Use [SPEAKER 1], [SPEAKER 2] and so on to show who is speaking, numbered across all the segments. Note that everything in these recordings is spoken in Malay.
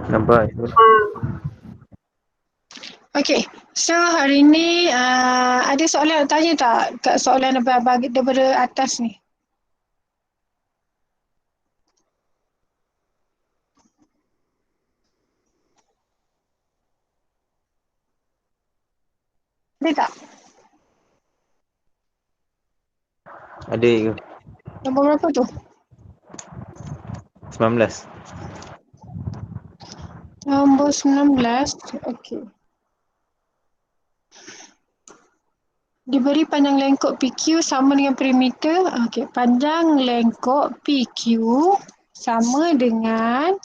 [SPEAKER 1] Nampak.
[SPEAKER 2] Okay, so hari ni ada soalan nak tanya tak kat soalan daripada atas ni? Ada tak?
[SPEAKER 1] Ada ke?
[SPEAKER 2] Nombor berapa tu?
[SPEAKER 1] 19.
[SPEAKER 2] Nombor 19. Okay. Diberi panjang lengkok PQ sama dengan perimeter. Okay, panjang lengkok PQ sama dengan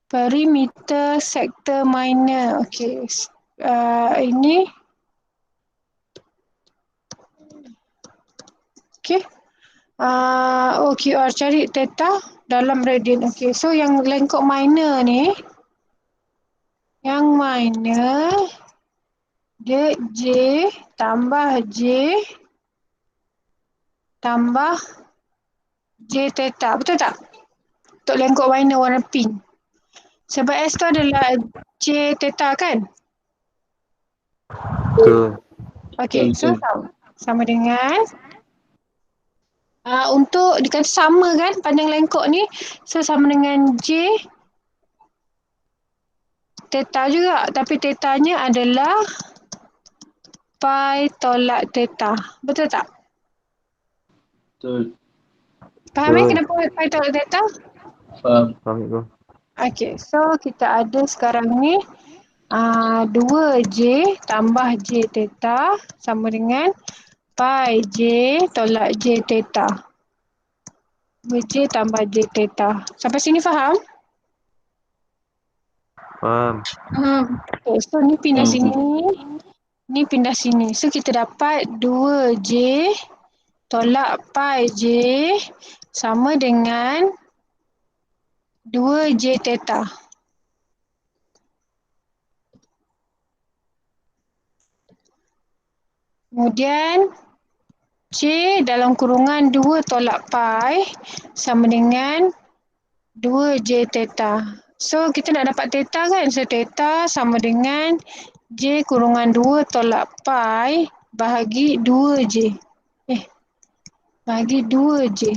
[SPEAKER 2] perimeter sektor minor. Okay. Ini. Okay. OQR cari theta dalam radian. Okay, so yang lengkok minor ni, yang minor dia J tambah J tambah J theta. Betul tak? Untuk lengkok minor warna pink. Sebab S tu adalah J theta kan?
[SPEAKER 1] Betul.
[SPEAKER 2] Okay, so sama dengan untuk dikata sama kan panjang lengkok ni, so sama dengan J theta juga, tapi tetanya adalah pi tolak theta. Betul tak?
[SPEAKER 3] Betul.
[SPEAKER 2] Faham
[SPEAKER 1] Betul.
[SPEAKER 2] kenapa pi tolak theta?
[SPEAKER 3] Faham.
[SPEAKER 1] Faham cikgu.
[SPEAKER 2] Okay, so kita ada sekarang ni 2J tambah J theta sama dengan pi J tolak J theta. 2J tambah J theta. Sampai sini faham?
[SPEAKER 1] Faham.
[SPEAKER 2] Okay, so ni pindah
[SPEAKER 3] Faham.
[SPEAKER 2] sini. Ni pindah sini. So kita dapat 2J tolak pi J sama dengan 2J theta. Kemudian C dalam kurungan 2 tolak pi sama dengan 2J theta. So kita nak dapat theta kan? So theta sama dengan J kurungan 2 tolak pi bahagi 2J. Bahagi 2J.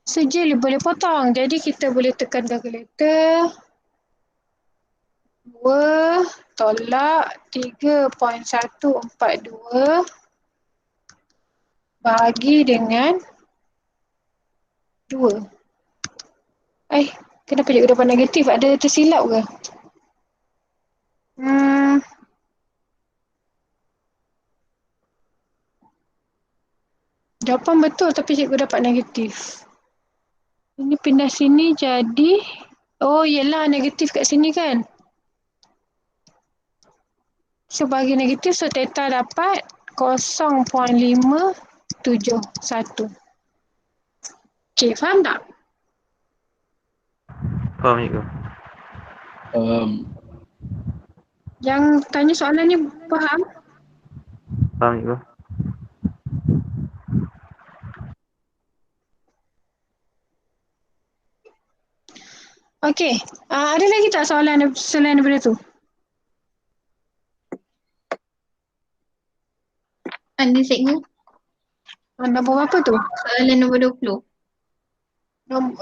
[SPEAKER 2] So J boleh potong. Jadi kita boleh tekan kalkulator. 2 tolak 3.142 bahagi dengan 2. Kenapa cikgu dapat negatif? Ada tersilap ke? Jawapan betul tapi cikgu dapat negatif. Ini pindah sini jadi, oh yelah negatif kat sini kan. So bagi negatif, so theta dapat 0.571. Okay, faham tak?
[SPEAKER 1] Faham cikgu.
[SPEAKER 2] Yang tanya soalan ni faham?
[SPEAKER 1] Faham cikgu.
[SPEAKER 2] Okay, ada lagi tak soalan selain daripada tu?
[SPEAKER 4] Ada cikgu.
[SPEAKER 2] Nombor berapa tu?
[SPEAKER 4] Soalan nombor 20.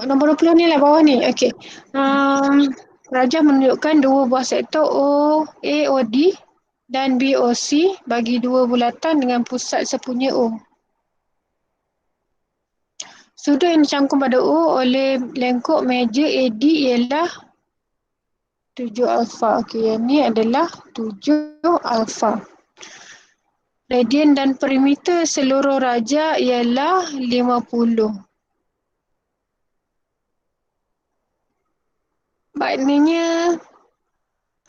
[SPEAKER 2] Nombor 20 ni lah bawah ni. Okay. Rajah menunjukkan dua buah sektor AOD dan BOC bagi dua bulatan dengan pusat sepunya O. Sudut yang dicangkum pada O oleh lengkok meja AD ialah 7 alfa. Okey, yang ni adalah 7 alfa. Radian dan perimeter seluruh rajah ialah 50. Maknanya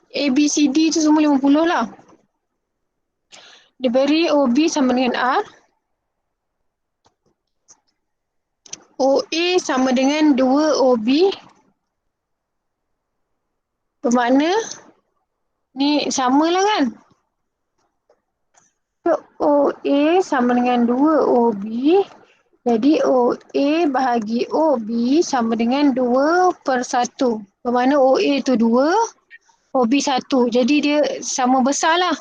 [SPEAKER 2] ABCD tu semua 50 lah. Diberi OB sama dengan R. OA sama dengan 2 OB. Bermakna ni samalah kan? So, OA sama dengan 2 OB Jadi OA bahagi OB sama dengan 2/1. Bermakna OA tu 2, OB 1. Jadi dia sama besar lah.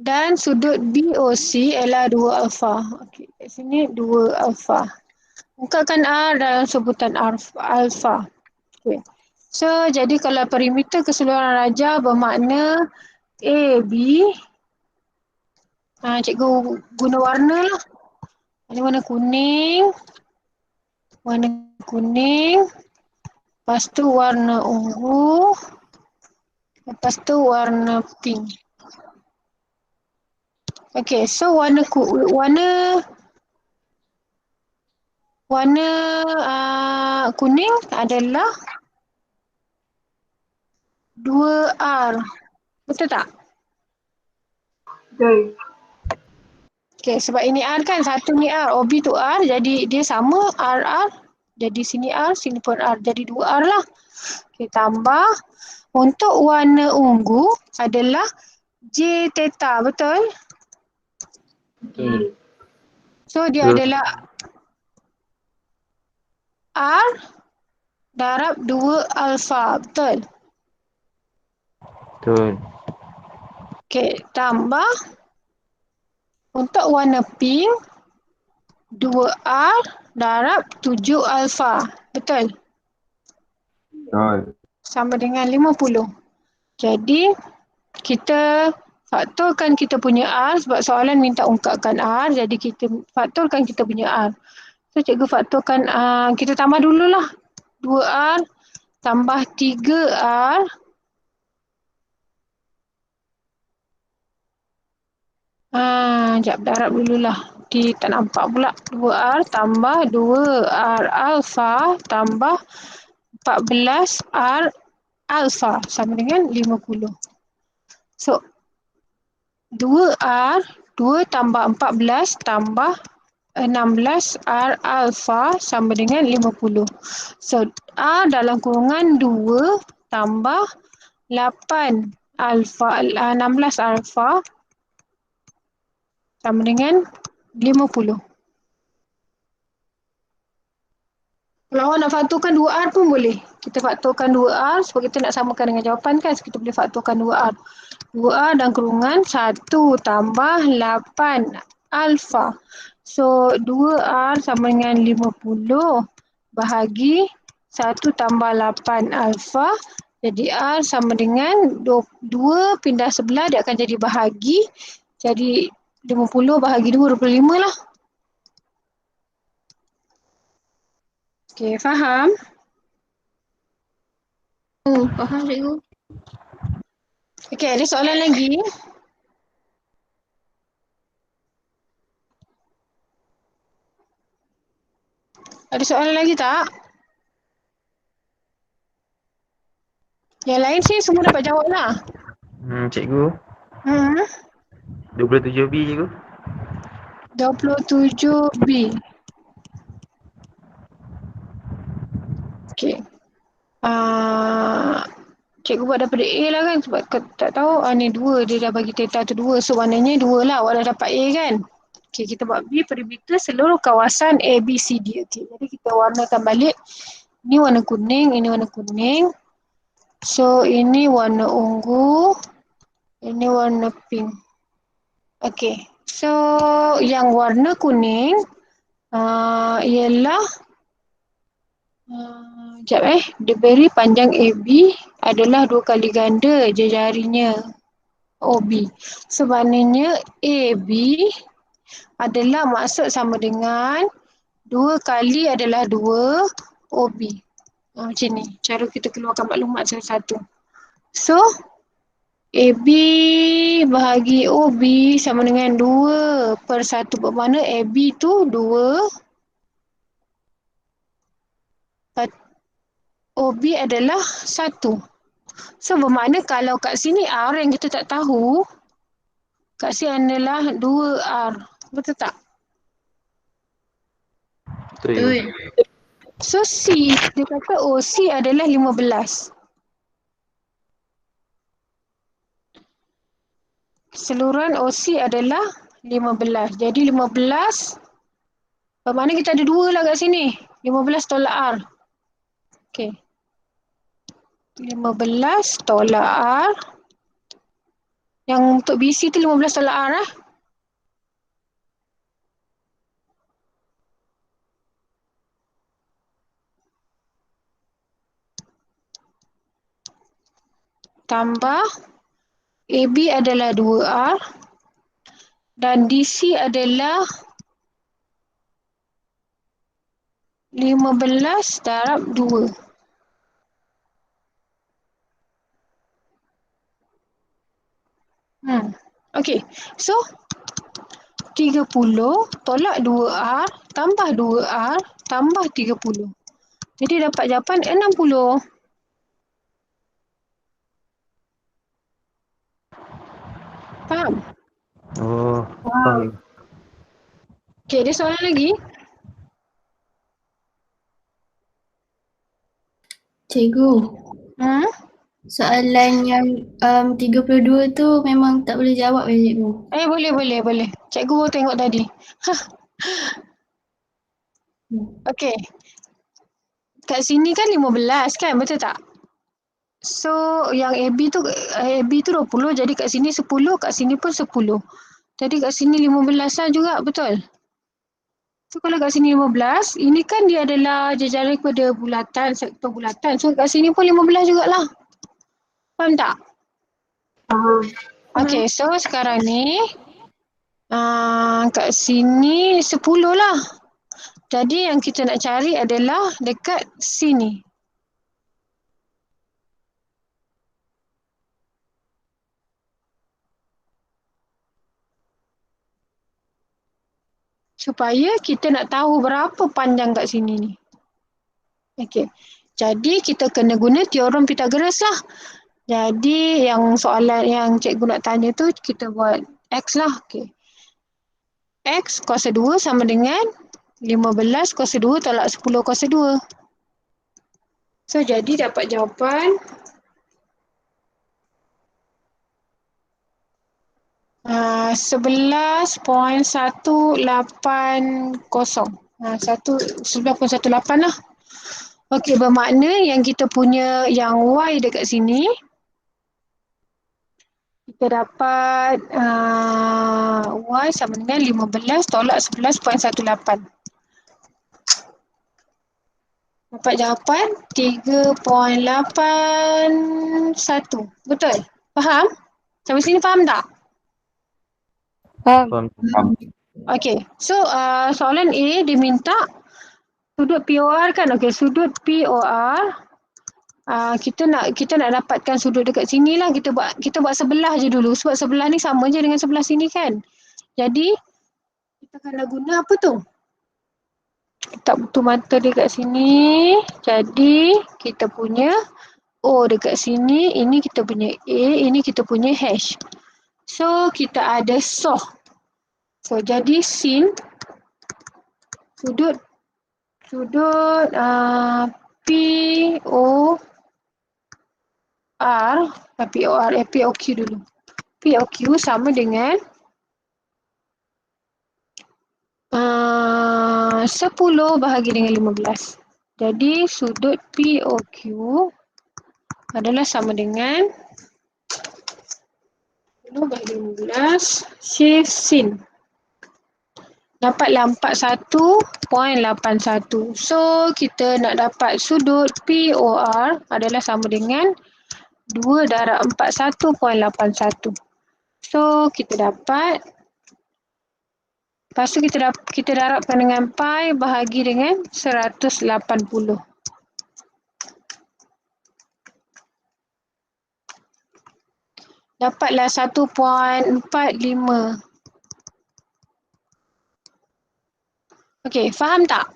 [SPEAKER 2] Dan sudut BOC ialah 2 alfa. Okey, kat sini 2 alfa. Ungkapkan R dalam sebutan alfa. Okey. So, jadi kalau perimeter keseluruhan rajah bermakna AB. Cikgu guna warna lah. Ini warna kuning. Warna kuning. Lepas tu warna ungu. Lepas tu warna pink. Okay, so warna kuning adalah 2R. Betul tak?
[SPEAKER 5] Betul.
[SPEAKER 2] Okay, sebab ini R kan, satu ni R, OB tu R, jadi dia sama RR. Jadi sini R, sini pun R, jadi 2R lah. Okay, tambah. Untuk warna ungu adalah J theta, betul?
[SPEAKER 3] Betul.
[SPEAKER 2] So dia
[SPEAKER 1] Betul.
[SPEAKER 2] adalah R darab 2 alfa, betul?
[SPEAKER 1] Betul.
[SPEAKER 2] Okay, tambah. Untuk warna pink, 2R darab 7 alfa, betul?
[SPEAKER 1] Betul.
[SPEAKER 2] Sama dengan 50. Jadi, kita faktorkan kita punya R sebab soalan minta ungkapkan R. Jadi, kita faktorkan kita punya R. So, cikgu faktorkan, kita tambah dululah. 2R tambah 3R. Sekejap, darab dululah. Tak nampak pula. 2R tambah 2R alfa tambah 14R alfa sama dengan 50. So, 2R, 2 tambah 14 tambah 16R alfa sama dengan 50. So, R dalam kurungan 2 tambah 8 alfa, 16 alfa sama dengan 50. Kalau awak nak faktorkan 2R pun boleh. Kita faktorkan 2R sebab kita nak samakan dengan jawapan kan. So, kita boleh faktorkan 2R. 2R dan kurungan 1 tambah 8 alfa. So, 2R sama dengan 50 bahagi 1 tambah 8 alfa. Jadi, R sama dengan 2 pindah sebelah dia akan jadi bahagi. Jadi, 50 bahagi 2, 25 lah. Okey, faham?
[SPEAKER 4] Oh, faham cikgu.
[SPEAKER 2] Okey, ada soalan lagi? Ada soalan lagi tak? Yang lain sih semua dapat jawab lah.
[SPEAKER 1] Cikgu. 27B cikgu.
[SPEAKER 2] 27B. Okey. Cikgu buat daripada A lah kan sebab tak tahu ni 2 dia dah bagi theta tu 2. So maknanya 2 lah awak dah dapat A kan. Okey, kita buat B perimeter seluruh kawasan ABCD. Okey, jadi kita warnakan balik. Ini warna kuning, ini warna kuning. So ini warna ungu. Ini warna pink. Okey. So yang warna kuning ialah dia beri panjang AB adalah 2 kali ganda jarinya OB. So maknanya AB adalah maksud sama dengan 2 kali adalah 2 OB. Macam ni. Cara kita keluarkan maklumat satu-satu. So AB bahagi OB sama dengan 2/1. Bermakna AB tu 2. OB adalah 1. So bermakna kalau kat sini R yang kita tak tahu, kat sini adalah 2R. Betul tak?
[SPEAKER 1] Betul.
[SPEAKER 2] So C, dia kata OC adalah 15. Keseluruhan OC adalah 15. Jadi 15, bermakna kita ada 2 lah kat sini. 15 tolak R. Okey. 15 tolak R. Yang untuk BC tu 15 tolak R lah. Tambah AB adalah 2R dan DC adalah 15 darab 2. Okey. So 30 tolak 2R tambah 2R tambah 30. Jadi dapat jawapan 60. Faham?
[SPEAKER 1] Oh, faham.
[SPEAKER 2] Okey, ada soalan lagi?
[SPEAKER 4] Cikgu, soalan yang 32 tu memang tak boleh jawab ya cikgu?
[SPEAKER 2] Boleh. Cikgu baru tengok tadi. Okey. Kat sini kan 15 kan, betul tak? So, yang AB tu 20, jadi kat sini 10, kat sini pun 10. Jadi kat sini 15 lah juga, betul? So, kalau kat sini 15, ini kan dia adalah jejara kepada bulatan, sektor bulatan. So, kat sini pun 15 jugalah. Faham tak? Okey, so sekarang ni, kat sini 10 lah. Jadi yang kita nak cari adalah dekat sini. Supaya kita nak tahu berapa panjang kat sini ni. Okey. Jadi kita kena guna teorem Pythagoras lah. Jadi yang soalan yang cikgu nak tanya tu kita buat X lah. Okey. X kuasa 2 sama dengan 15 kuasa 2 tolak 10 kuasa 2. So jadi dapat jawapan 11.180. 11.180 lah. Okey, bermakna yang kita punya yang Y dekat sini kita dapat Y sama dengan 15 tolak 11.18. Dapat jawapan 3.81. Betul? Faham? Sampai sini faham tak?
[SPEAKER 1] Faham.
[SPEAKER 2] Okey. So soalan A dia minta sudut POR kan. Okey, sudut POR kita nak dapatkan sudut dekat sini lah. Kita buat sebelah je dulu. Sebab sebelah ni sama je dengan sebelah sini kan. Jadi kita kena guna apa tu? Tak butuh mata dekat sini. Jadi kita punya O dekat sini. Ini kita punya A. Ini kita punya H. So kita ada SOH. So jadi sin sudut POR POQ dulu. POQ sama dengan 10 bahagi dengan 15. Jadi sudut POQ adalah sama dengan 10 bahagi 15 shift sin. Dapatlah 41.81. So kita nak dapat sudut POR adalah sama dengan 2 darab 41.81. So kita dapat, lepas tu kita darabkan dengan pi bahagi dengan 180. Dapatlah 1.45. Okey, faham tak?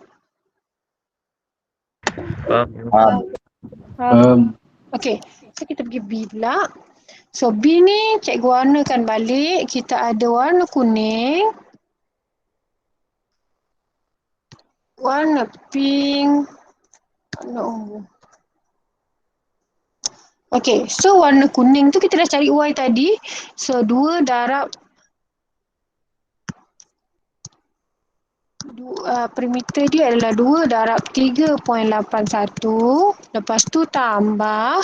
[SPEAKER 1] Faham.
[SPEAKER 2] Okey, so kita pergi B pula. So B ni cikgu warnakan balik. Kita ada warna kuning, warna pink, warna ungu. Okey, so warna kuning tu kita dah cari Y tadi. So 2 darab perimeter dia adalah 2 darab 3.81. Lepas tu tambah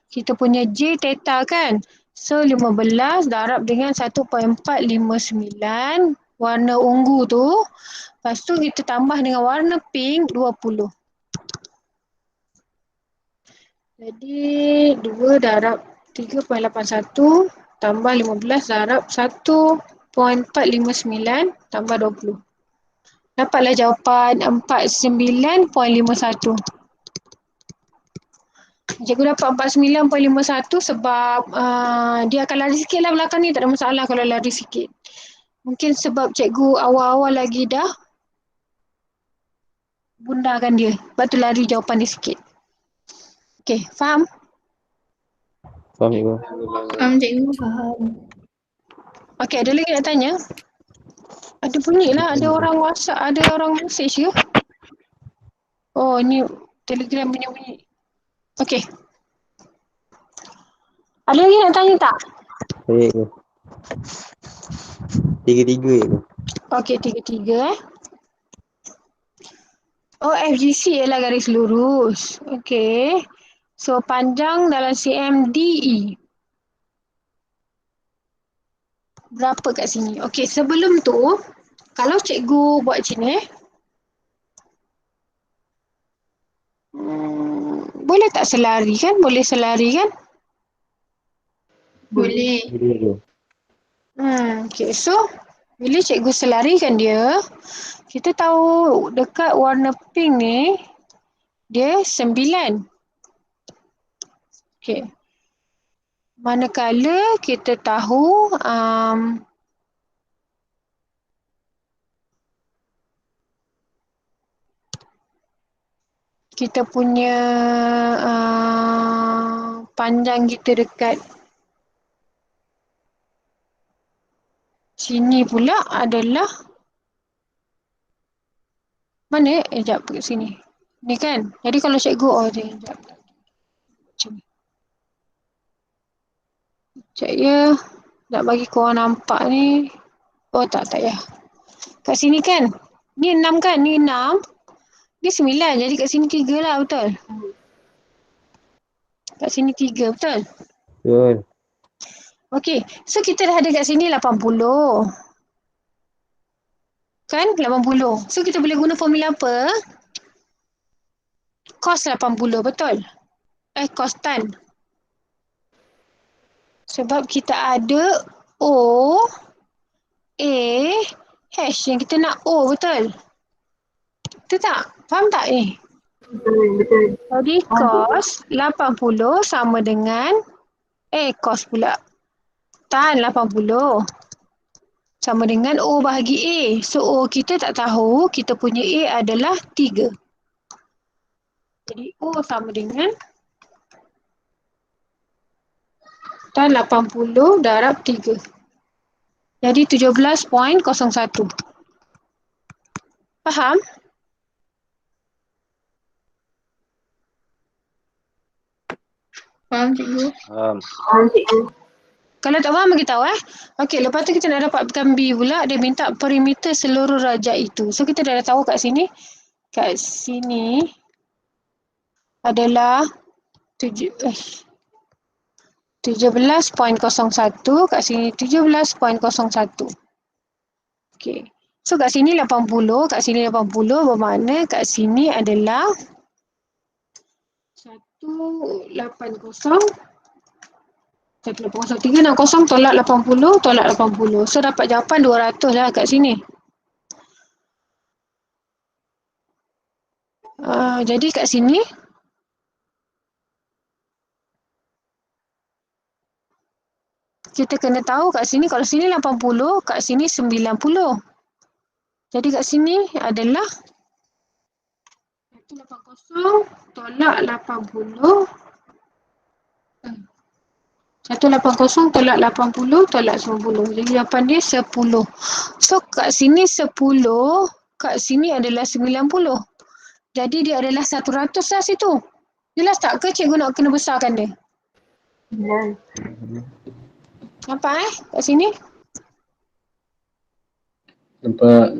[SPEAKER 2] kita punya J theta kan. So 15 darab dengan 1.459 warna ungu tu. Lepas tu kita tambah dengan warna pink 20. Jadi 2 darab 3.81 tambah 15 darab 1.459 tambah 20. Dapatlah jawapan 49.51. Cikgu dapat 49.51 sebab dia akan lari sikit lah belakang ni. Tak ada masalah kalau lari sikit. Mungkin sebab cikgu awal-awal lagi dah bundahkan dia. Lepas tu lari jawapan dia sikit. Okay, faham?
[SPEAKER 1] Faham cikgu.
[SPEAKER 4] Faham cikgu? Faham.
[SPEAKER 2] Okay, ada lagi nak tanya? Ada bunyi lah. Ada orang WhatsApp, ada orang message ke? Oh, ni Telegram punya bunyi. Okay. Ada lagi nak tanya tak?
[SPEAKER 1] Saya cikgu. Tiga-tiga cikgu.
[SPEAKER 2] Okay, tiga-tiga Oh, FGC ialah garis lurus. Okay. So, panjang dalam cm DE. Berapa kat sini? Okay, sebelum tu, kalau cikgu buat macam ni, boleh tak selari kan? Boleh selari kan?
[SPEAKER 4] Boleh.
[SPEAKER 1] Boleh cikgu.
[SPEAKER 2] Okay, so bila cikgu selarikan dia, kita tahu dekat warna pink ni, dia 9. Okay. Manakala kita tahu kita punya panjang kita dekat sini pula adalah mana? Sekejap kat sini. Ni kan? Jadi kalau cikgu, sekejap. Macam ni. Sekejap ya. Nak bagi korang nampak ni. Oh tak ya. Kat sini kan? Ni 6 kan? Ni 6. Ni 9. Jadi kat sini 3 lah, betul? Kat sini 3, betul?
[SPEAKER 1] Betul.
[SPEAKER 2] Okey. So kita dah ada kat sini 80. Kan? 80. So kita boleh guna formula apa? Cos 80, betul? Cos tan. Sebab kita ada O, A, H yang kita nak O, betul? Betul tak? Faham tak ni?
[SPEAKER 4] Betul.
[SPEAKER 2] Jadi cos 80 sama dengan cos pula. Tan 80 sama dengan O bahagi A. So O kita tak tahu, kita punya A adalah 3. Jadi O sama dengan tan 80 darab 3. Jadi 17.01. Faham?
[SPEAKER 4] Faham cikgu?
[SPEAKER 1] Faham.
[SPEAKER 2] Kalau tak faham, bagi tahu Okey, lepas tu kita nak dapatkan B pula. Dia minta perimeter seluruh rajah itu. So kita dah tahu kat sini. Kat sini adalah 17.01. Kat sini 17.01. Okey. So kat sini 80, kat sini 80 bermakna kat sini adalah 180. 360 tolak 80, tolak 80. So dapat jawapan 200 lah kat sini. Jadi kat sini kita kena tahu kat sini, kalau sini 80, kat sini 90. Jadi kat sini adalah 180 tolak 80. 180 tolak 80 tolak 90. Jadi jawapan dia 10. So kat sini 10, kat sini adalah 90. Jadi dia adalah 100 lah situ. Jelas tak ke cikgu nak kena besarkan dia? Nampak kat sini?
[SPEAKER 3] Nampak.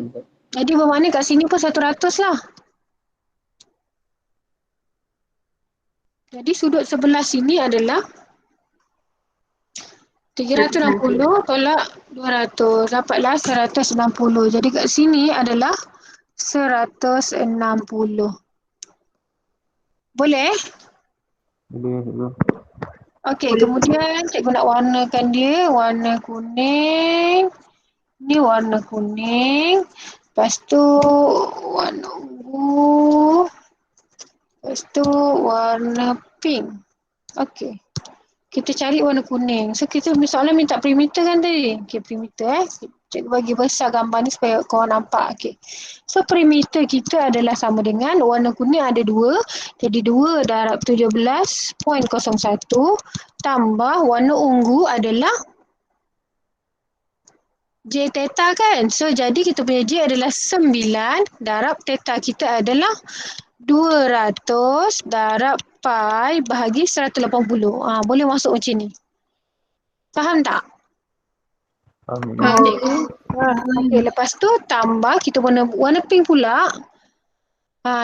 [SPEAKER 2] Jadi bermakna kat sini pun 100 lah. Jadi sudut sebelah sini adalah 360 tolak 200. Dapatlah 160. Jadi kat sini adalah 160. Boleh?
[SPEAKER 1] Boleh, cikgu.
[SPEAKER 2] Okey, kemudian cikgu nak warnakan dia. Warna kuning. Ni warna kuning. Lepas tu warna ungu. Lepas tu warna pink. Okey. Kita cari warna kuning. So kita soalan minta perimeter kan tadi? Okey, perimeter Cikgu bagi besar gambar ni supaya korang nampak. Okey. So perimeter kita adalah sama dengan warna kuning ada 2. Jadi 2 darab 17.01 tambah warna ungu adalah J theta kan? So jadi kita punya J adalah 9 darab theta kita adalah 200 darab pi bahagi 180. Boleh masuk macam ni. Faham tak?
[SPEAKER 1] Faham, cikgu.
[SPEAKER 4] Faham, cikgu.
[SPEAKER 2] Okey, lepas tu tambah kita warna pink pula.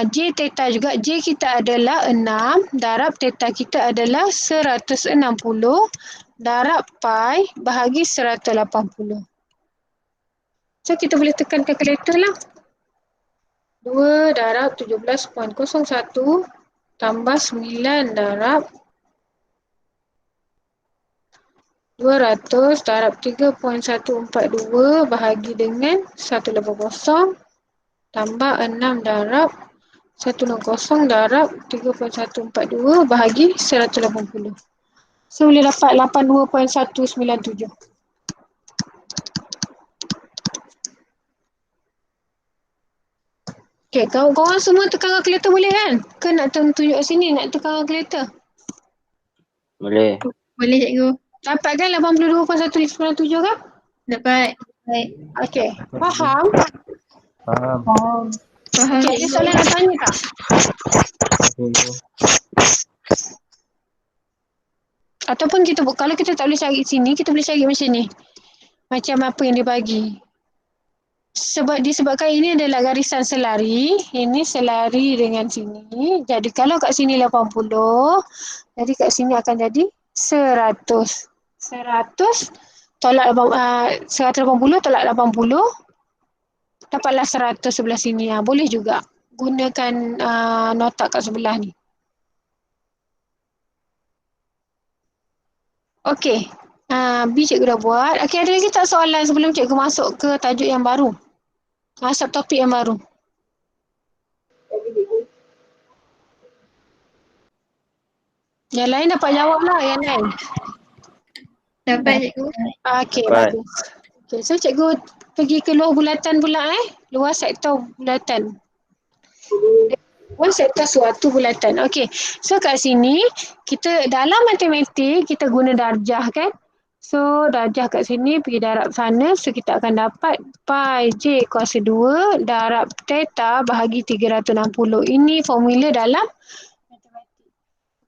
[SPEAKER 2] J theta juga. J kita adalah 6 darab theta kita adalah 160 darab pi bahagi 180. So kita boleh tekan kalkulator lah. 2 darab 17.01 tambah 9 darab 200 darab 3.142 bahagi dengan 180 tambah 6 darab 160 darab 3.142 bahagi 180. So boleh dapat 82.197. Okay, kawan-kawan semua tekan kalkulator boleh kan? Ke nak tunjuk kat sini nak tekan kalkulator?
[SPEAKER 1] Boleh.
[SPEAKER 4] Boleh, cikgu.
[SPEAKER 2] Dapat kan 82.197 kan?
[SPEAKER 4] Dapat. Baik.
[SPEAKER 2] Okay, faham?
[SPEAKER 1] Faham.
[SPEAKER 4] Faham,
[SPEAKER 2] Okay, ada
[SPEAKER 4] cikgu.
[SPEAKER 2] soalan nak tanya tak?
[SPEAKER 1] Cikgu.
[SPEAKER 2] Ataupun kalau kita tak boleh cari sini, kita boleh cari macam ni. Macam apa yang dia bagi. Disebabkan ini adalah garisan selari, ini selari dengan sini. Jadi kalau kat sini 80, jadi kat sini akan jadi 100. 100 tolak 180 tolak 80 dapatlah 100 sebelah sini. Boleh juga gunakan nota kat sebelah ni. Okey. B cikgu dah buat. Okey, ada lagi tak soalan sebelum cikgu masuk ke tajuk yang baru? Subtopik yang baru. Yang lain dapat jawab lah, yang lain.
[SPEAKER 4] Dapat, cikgu.
[SPEAKER 2] Okey,
[SPEAKER 1] Dapat.
[SPEAKER 2] bagus. Okey, so cikgu pergi ke luar bulatan pula luar sektor bulatan. Luar sektor suatu bulatan. Okey, so kat sini kita dalam matematik kita guna darjah kan? So darjah kat sini pergi darab sana, so kita akan dapat pi j kuasa 2 darab theta bahagi 360. Ini formula dalam matematik.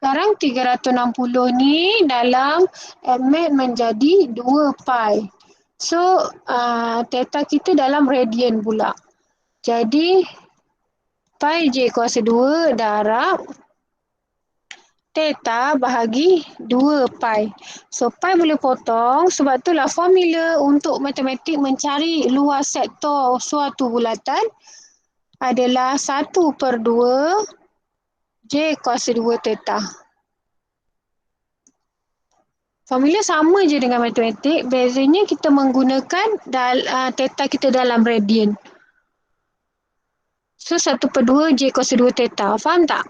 [SPEAKER 2] Sekarang 360 ni dalam MAT menjadi 2 pi. So theta kita dalam radian pula. Jadi pi j kuasa 2 darab theta bahagi 2 pi. So pi boleh potong, sebab itulah formula untuk matematik mencari luas sektor suatu bulatan adalah 1/2 j kuasa 2 theta. Formula sama je dengan matematik, bezanya kita menggunakan theta kita dalam radian. So 1/2 j kuasa 2 theta. Faham tak?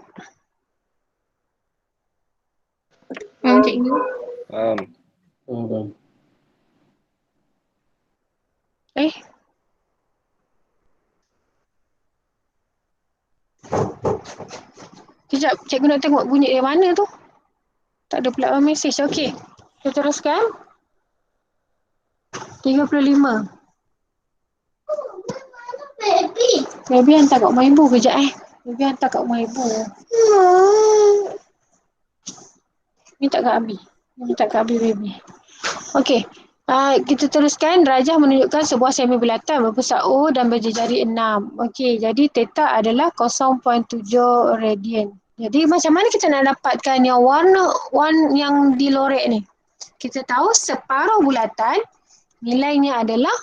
[SPEAKER 4] Faham, cikgu.
[SPEAKER 1] Faham.
[SPEAKER 3] Faham.
[SPEAKER 2] Sekejap, cikgu nak tengok bunyi dari mana tu. Tak ada pula mesej. Okey. Kita teruskan. 35. Baby hantar kat rumah ibu kejap Baby hantar kat rumah ibu. Minta kat Abi. Minta kat Abi baby. Okey. Kita teruskan. Rajah menunjukkan sebuah semi bulatan berpusat O dan berjejari 6. Okey, jadi theta adalah 0.7 radian. Jadi macam mana kita nak dapatkan yang warna yang dilorek ni? Kita tahu separuh bulatan nilainya adalah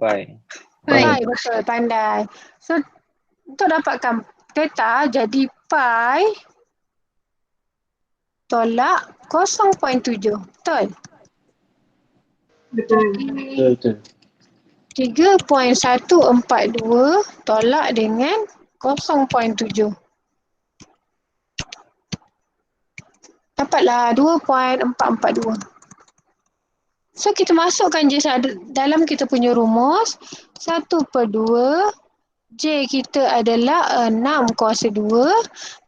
[SPEAKER 1] Pi.
[SPEAKER 2] pi. Betul, pandai. So, untuk dapatkan theta jadi pi tolak 0.7. Betul?
[SPEAKER 4] Betul.
[SPEAKER 3] Betul.
[SPEAKER 2] 3.142 tolak dengan 0.7. Dapatlah 2.442. So kita masukkan je dalam kita punya rumus 1/2 J kita adalah 6 kuasa 2.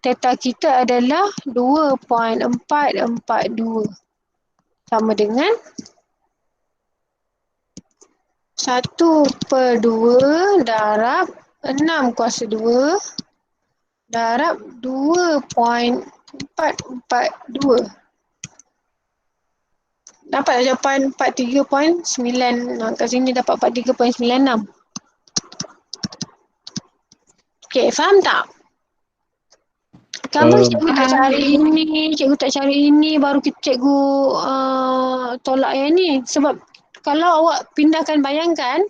[SPEAKER 2] Theta kita adalah 2.442. Sama dengan 1/2 darab 6 kuasa 2 darab 2.442. Dapat jawapan 43.9. Kat sini dapat 43.96. Okey, faham tak? Kamu cikgu tak cari ini, cikgu tak cari ini, baru cikgu tolak yang ni. Sebab kalau awak pindahkan, bayangkan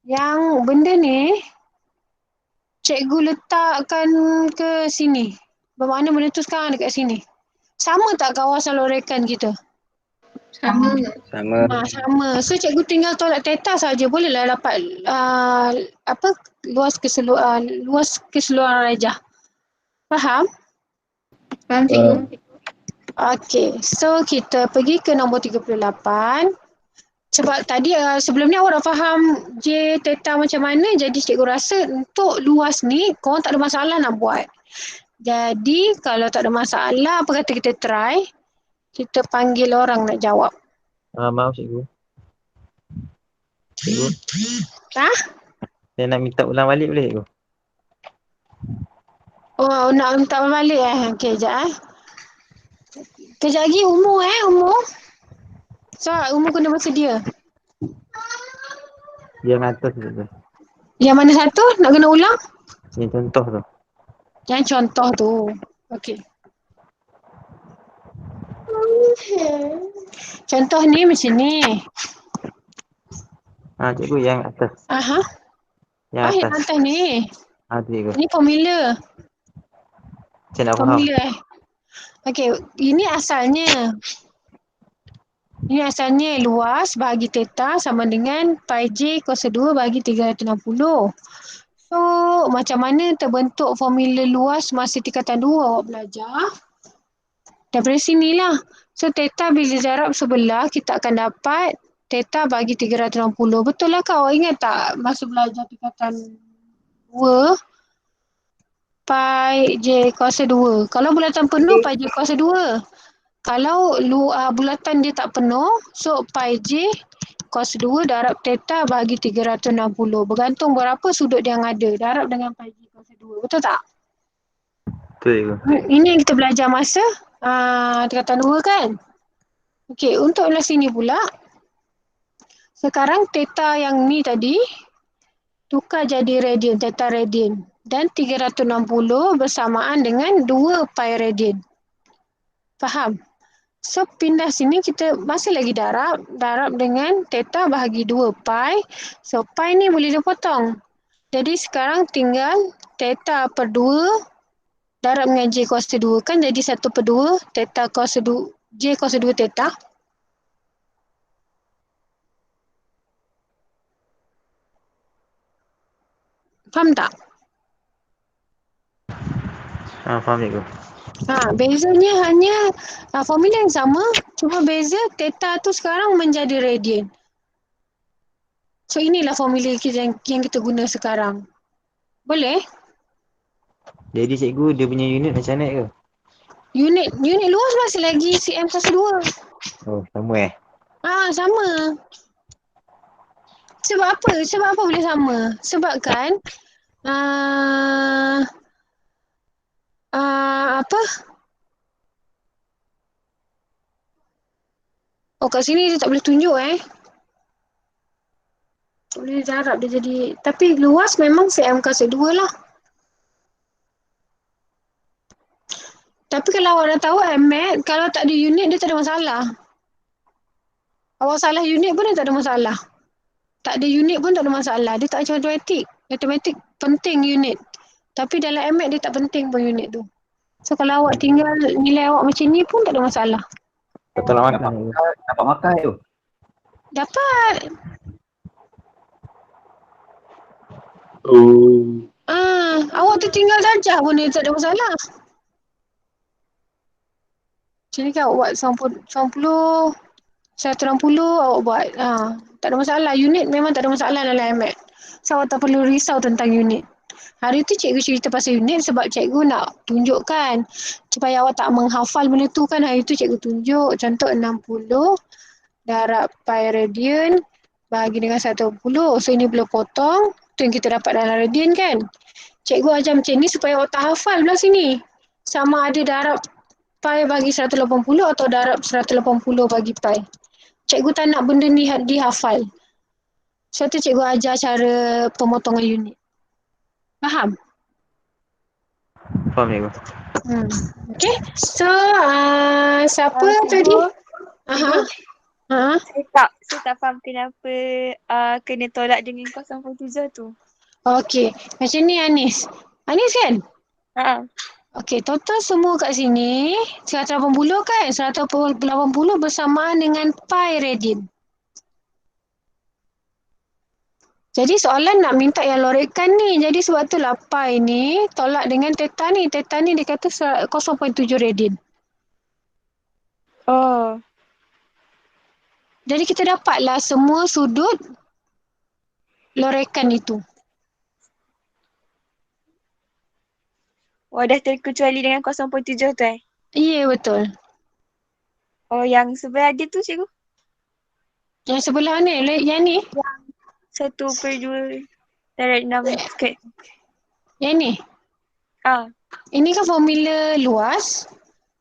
[SPEAKER 2] yang benda ni cikgu letakkan ke sini. Bermakna benda tu sekarang dekat sini. Sama tak kawasan lorekan kita?
[SPEAKER 4] Sama.
[SPEAKER 1] Sama.
[SPEAKER 2] Sama. So cikgu tinggal tolak theta saja, bolehlah dapat luas keseluruhan rajah. Faham?
[SPEAKER 4] Faham cikgu?
[SPEAKER 2] Okey, so kita pergi ke nombor 38. Sebab tadi sebelum ni awak dah faham J theta macam mana, jadi cikgu rasa untuk luas ni korang tak ada masalah nak buat. Jadi kalau tak ada masalah, apa kata kita try, kita panggil orang nak jawab.
[SPEAKER 5] Maaf cikgu. Cikgu, saya nak minta ulang balik boleh cikgu?
[SPEAKER 2] Oh, nak minta balik Okey, sekejap Kejap lagi umur. So, umur kena bersedia.
[SPEAKER 5] Yang atas cikgu.
[SPEAKER 2] Yang mana satu? Nak kena ulang?
[SPEAKER 5] Yang contoh tu.
[SPEAKER 2] Yang contoh tu. Okey. Contoh ni macam ni.
[SPEAKER 5] Cikgu yang atas.
[SPEAKER 2] Aha.
[SPEAKER 5] Yang
[SPEAKER 2] Yang
[SPEAKER 5] atas.
[SPEAKER 2] atas ni.
[SPEAKER 5] Cikgu.
[SPEAKER 2] Ni formula.
[SPEAKER 5] Saya nak faham.
[SPEAKER 2] Formula Okey, ini asalnya. Ini asalnya luas bahagi theta sama dengan pi j kuasa 2 bahagi 360. So, macam mana terbentuk formula luas masa tingkatan 2 awak belajar? Daripada sinilah. So, theta bila darab sebelah, kita akan dapat theta bagi 360. Betul lah kau? Ingat tak masa belajar tingkatan 2? Pi j kuasa 2. Kalau bulatan penuh, pi j kuasa 2. Kalau bulatan dia tak penuh, so pi j kuasa 2 darab theta bagi 360. Bergantung berapa sudut yang ada. Darab dengan pi j kuasa 2. Betul tak?
[SPEAKER 5] Betul cikgu.
[SPEAKER 2] Ini yang kita belajar masa tingkatan 2 kan? Okey, untuk belah sini pula. Sekarang theta yang ni tadi tukar jadi radian, theta radian. Dan 360 bersamaan dengan 2 pi radian. Faham? So, pindah sini kita masih lagi darab dengan theta bahagi 2 pi. So, pi ni boleh dipotong. Jadi, sekarang tinggal theta per 2 darab dengan j kuasa 2. Kan jadi 1/2 theta kuasa 2, j kuasa 2 theta. Faham tak?
[SPEAKER 5] Faham cikgu.
[SPEAKER 2] Bezanya hanya formula yang sama, cuma beza theta tu sekarang menjadi radian. So inilah formula yang kita guna sekarang. Boleh?
[SPEAKER 5] Jadi cikgu dia punya unit macam mana ke?
[SPEAKER 2] Unit luas masih lagi cm kuasa 2.
[SPEAKER 5] Oh, sama
[SPEAKER 2] Sama. Sebab apa? Sebab apa boleh sama? Sebab kan apa? Oh, kat sini dia tak boleh tunjuk Tak boleh darab dia jadi. Tapi luas memang cm kasut 2 lah. Tapi kalau awak dah tahu MAT, kalau tak ada unit dia tak ada masalah. Awak salah unit pun dia tak ada masalah. Tak ada unit pun tak ada masalah. Dia tak macam automatik. Automatik penting unit. Tapi dalam MAT dia tak penting pun unit tu. So kalau awak tinggal nilai awak macam ni pun tak ada masalah.
[SPEAKER 5] Kau tolak makan tu.
[SPEAKER 1] Dapat makan tu.
[SPEAKER 2] Dapat.
[SPEAKER 3] Oh.
[SPEAKER 2] Awak tu tinggal darjah pun dia tak ada masalah. Macam ni kan awak buat 90, 160 awak buat. Tak ada masalah. Unit memang tak ada masalah dalam MAT. So awak tak perlu risau tentang unit. Hari tu cikgu cerita pasal unit sebab cikgu nak tunjukkan supaya awak tak menghafal benda tu kan. Hari tu cikgu tunjuk contoh 60 darab pi radian bahagi dengan 120. So ini boleh potong. Tu yang kita dapat dalam radian kan. Cikgu ajar macam ni supaya awak tak hafal belah sini. Sama ada darab pi bagi 180 atau darab 180 bagi pi. Cikgu tak nak benda ni dihafal. So tu cikgu ajar cara pemotongan unit. Faham?
[SPEAKER 5] Faham cikgu.
[SPEAKER 2] Okay. So, siapa tadi?
[SPEAKER 6] Cikgu,
[SPEAKER 2] Aha.
[SPEAKER 6] saya tak faham kenapa kena tolak dengan 0.7 tu.
[SPEAKER 2] Okay. Macam ni Anis. Anis kan?
[SPEAKER 6] Ha.
[SPEAKER 2] Okay. Total semua kat sini 180 kan? 180 bersamaan dengan pi radian. Jadi soalan nak minta yang lorekkan ni. Jadi sebab tu lah pi ni tolak dengan theta ni. Theta ni dia kata 0.7 radian.
[SPEAKER 6] Oh.
[SPEAKER 2] Jadi kita dapatlah semua sudut lorekan itu.
[SPEAKER 6] Oh, dah terkecuali dengan 0.7 tu
[SPEAKER 2] Ya, betul.
[SPEAKER 6] Oh, yang sebelah dia tu cikgu?
[SPEAKER 2] Yang sebelah ni, yang ni?
[SPEAKER 6] 1/2 darab 6 sikit.
[SPEAKER 2] Yang ni? Ini kan formula luas.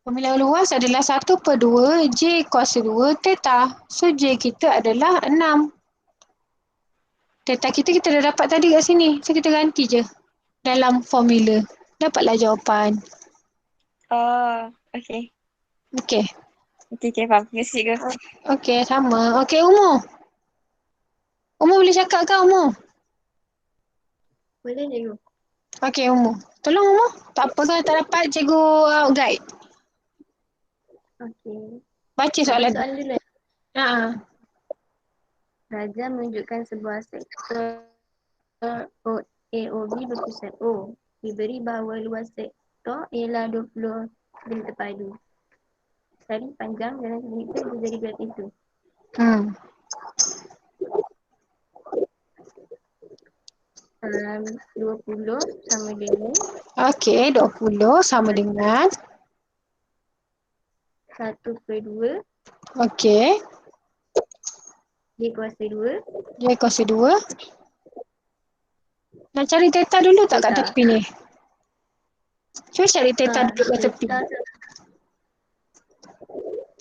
[SPEAKER 2] Formula luas adalah 1/2 J cos 2 theta. So, J kita adalah 6. Theta kita dah dapat tadi kat sini. So, kita ganti je dalam formula. Dapatlah jawapan.
[SPEAKER 6] Oh, okay.
[SPEAKER 2] Okey.
[SPEAKER 6] Okay, faham. Terima kasih cikgu.
[SPEAKER 2] Okey, sama. Okey, Umur. Umur boleh cakap ke Umur?
[SPEAKER 4] Boleh cikgu.
[SPEAKER 2] Okey, Umur. Tolong Umur. Tak apa kan tak dapat cikgu guide.
[SPEAKER 4] Okey.
[SPEAKER 2] Baca soalan.
[SPEAKER 4] Soalan dulu. Raja menunjukkan sebuah sektor AOB berpusat O. Diberi bahawa luas sektor ialah 20 cm padu. Cari panjang jalan cm menjadi berat itu. 20 sama dengan
[SPEAKER 2] Okey, 20 sama dengan
[SPEAKER 4] 1/2
[SPEAKER 2] okey,
[SPEAKER 4] J kuasa 2
[SPEAKER 2] J kuasa 2. Nak cari theta dulu tak kat
[SPEAKER 4] Theta.
[SPEAKER 2] tepi ni? Cuba cari theta dulu kat tepi.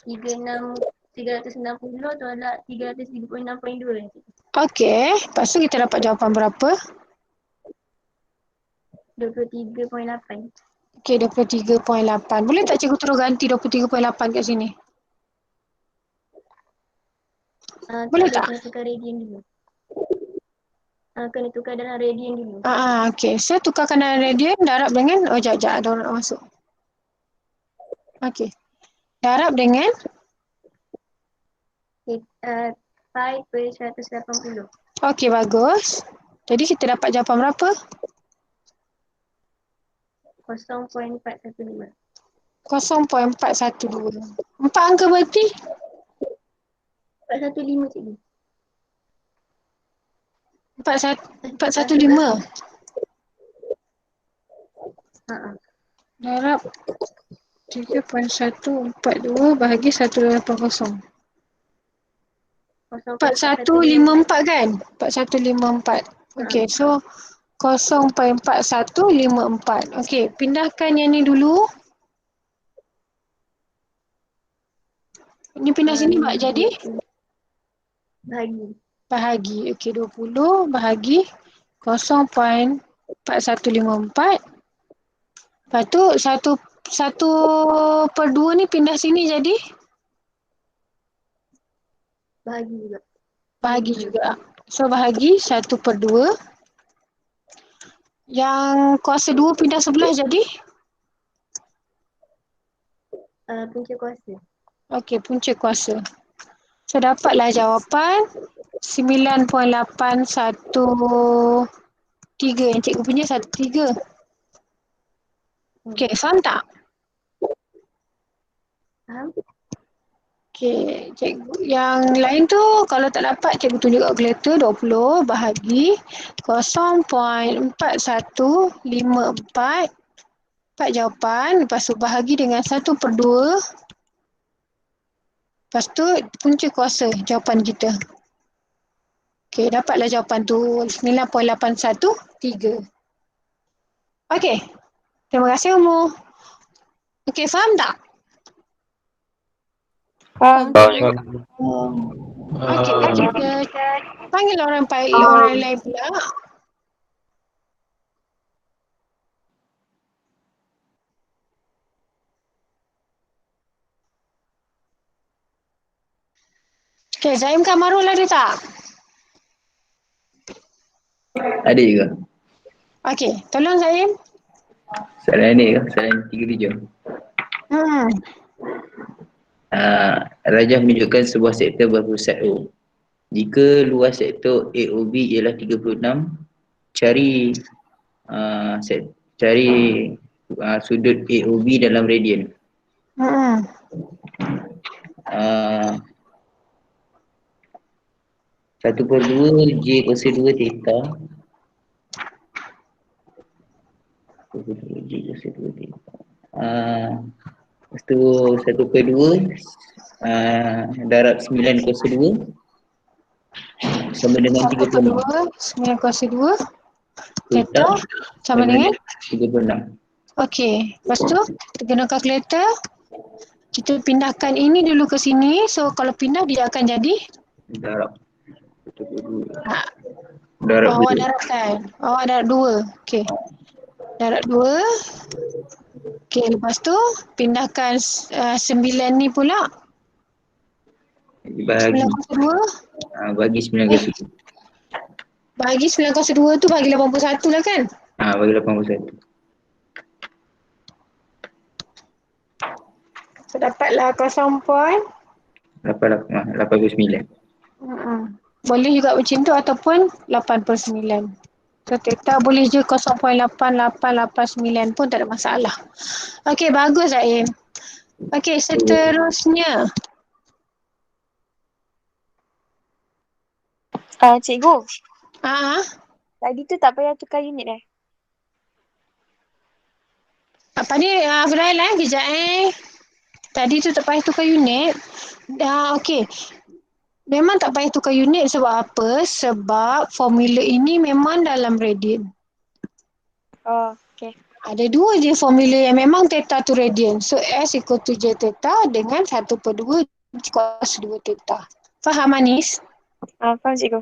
[SPEAKER 4] 360 tolak 336.2.
[SPEAKER 2] Okey, lepas tu kita dapat jawapan berapa?
[SPEAKER 4] 23.8.
[SPEAKER 2] Okey, 23.8. Boleh tak cikgu terus ganti 23.8 kat sini? Boleh tak?
[SPEAKER 4] Kena tukar radian dulu. Kena tukar dalam radian dulu.
[SPEAKER 2] Okey. So, tukarkan dalam radian, darab dengan, jap, ada orang nak masuk. Okey. Darab dengan?
[SPEAKER 4] Pi per 180.
[SPEAKER 2] Okey, bagus. Jadi, kita dapat jawapan berapa?
[SPEAKER 4] 0.415.
[SPEAKER 2] 0.412. 4 angka berarti?
[SPEAKER 4] 415 cikgu.
[SPEAKER 2] 415. Darab 3.142 bahagi 180. 4154 kan? 4154. Okey, so 0.4154. Okey, pindahkan yang ni dulu. Ini pindah sini buat jadi
[SPEAKER 4] Bahagi.
[SPEAKER 2] bahagi. Okey, 20 bahagi 0.4154. Lepas tu 1/2 ni pindah sini jadi
[SPEAKER 4] Bahagi juga.
[SPEAKER 2] bahagi juga. So bahagi 1/2. Yang kuasa 2 pindah sebelah jadi
[SPEAKER 4] Punca kuasa.
[SPEAKER 2] okey, punca kuasa. So dapatlah jawapan 9.813. Yang cikgu punya 13. Okey, faham tak?
[SPEAKER 4] Faham?
[SPEAKER 2] Okey, cikgu. Yang lain tu kalau tak dapat cikgu tunjuk kalkulator 20 bahagi 0.4154. 4 jawapan. Lepas tu bahagi dengan 1/2. Lepas tu punca kuasa jawapan kita. Okey, dapatlah jawapan tu 9.813. Okey. Terima kasih Umu. Okey, faham tak?
[SPEAKER 6] Faham.
[SPEAKER 2] Okey, kita panggil orang lain pula. Okey, Zaim Kamarul ada tak?
[SPEAKER 3] Ada juga.
[SPEAKER 2] Okey, tolong Zaim.
[SPEAKER 3] Soalan ni ke? Soalan 3/7.
[SPEAKER 2] Hmm.
[SPEAKER 3] Rajah menunjukkan sebuah sektor berpusat O. Jika luas sektor AOB ialah 36, cari sudut AOB dalam radian.
[SPEAKER 2] Hmm.
[SPEAKER 3] 1/2 J kuasa 2 theta. 1/2 J kuasa 2 theta. Lepas tu 1/2 darab 9 kuasa 2 sama dengan 36.
[SPEAKER 2] 9 kuasa 2.
[SPEAKER 3] Theta
[SPEAKER 2] Theta sama dengan
[SPEAKER 3] 36.
[SPEAKER 2] okey. Lepas tu kita guna kalkulator. Kita pindahkan ini dulu ke sini. So kalau pindah dia akan jadi
[SPEAKER 3] Darab 1/2. Darab
[SPEAKER 2] awak
[SPEAKER 3] 2.
[SPEAKER 2] darabkan. Awak darab 2. Okey. Darab 2. Okey, lepas tu pindahkan 9 ni pula. 9
[SPEAKER 3] Bahagi.
[SPEAKER 2] kuasa 2.
[SPEAKER 3] Bagi 9 kuasa 2.
[SPEAKER 2] Bagi 9 kuasa 2 tu bagi 81 lah kan?
[SPEAKER 3] Bagi 81.
[SPEAKER 2] So dapatlah
[SPEAKER 3] 89.
[SPEAKER 2] Boleh juga macam tu ataupun 8/9. So theta boleh je 0.8889 pun tak ada masalah. Okey, bagus Zaim. Okey, seterusnya.
[SPEAKER 6] Cikgu,
[SPEAKER 2] Ah,
[SPEAKER 6] tadi tu tak payah tukar unit
[SPEAKER 2] apa ni? Firail kejap Tadi tu tak payah tukar unit. Okey. Memang tak payah tukar unit sebab apa? Sebab formula ini memang dalam radian.
[SPEAKER 6] Oh, okay.
[SPEAKER 2] Ada 2 je formula yang memang theta tu radian. So S equal to J theta dengan 1/2 kuasa 2 theta. Faham Anis?
[SPEAKER 6] Faham cikgu.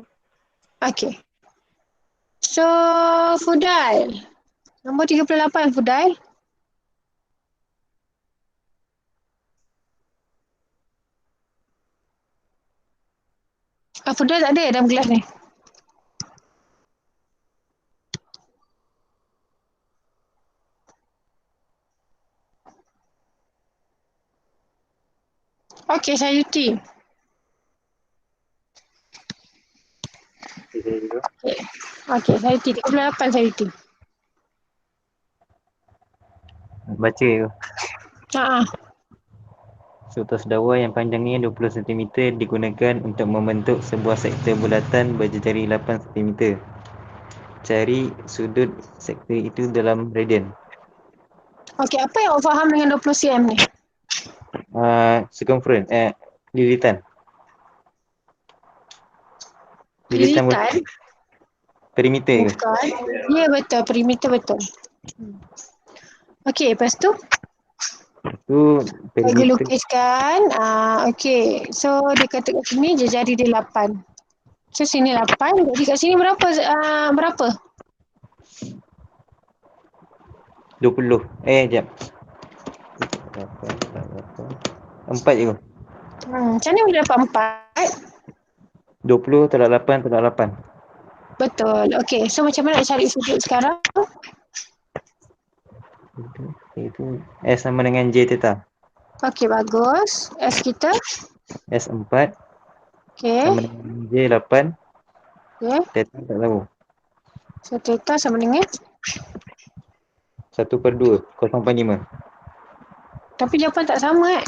[SPEAKER 2] Okey. So Fudail. Nombor 38 Fudail. Fudail tak ada dalam kelas ni. Okey, Sayuti. Okey, Sayuti. 38 Sayuti.
[SPEAKER 5] Baca tu.
[SPEAKER 2] Haa.
[SPEAKER 5] Struktur sedawa yang panjangnya 20 cm digunakan untuk membentuk sebuah sektor bulatan berjejari 8 cm. Cari sudut sektor itu dalam radian.
[SPEAKER 2] Okey, apa yang awak faham dengan 20 cm ni?
[SPEAKER 5] Circumference, lilitan.
[SPEAKER 2] Lilitan?
[SPEAKER 5] Perimeter ke?
[SPEAKER 2] Bukan. Ya betul, perimeter betul. Okey, lepas tu?
[SPEAKER 5] Itu
[SPEAKER 2] Cikgu
[SPEAKER 5] perimeter
[SPEAKER 2] lukiskan. Okay. So dia kata kat sini jari dia 8. So sini 8. Jadi kat sini berapa? Berapa?
[SPEAKER 5] 20. Jap. 4 je.
[SPEAKER 2] Macam mana boleh dapat 4?
[SPEAKER 5] 20 tolak 8 tolak 8.
[SPEAKER 2] Betul. Okay. So macam mana nak cari sudut sekarang?
[SPEAKER 5] Itu S sama dengan J theta.
[SPEAKER 2] Okay, bagus. S kita.
[SPEAKER 5] S 4
[SPEAKER 2] Okay.
[SPEAKER 5] sama dengan J 8.
[SPEAKER 2] Okay.
[SPEAKER 5] Theta tak tahu.
[SPEAKER 2] So theta sama dengan.
[SPEAKER 5] 1/2 0.5.
[SPEAKER 2] Tapi jawapan tak sama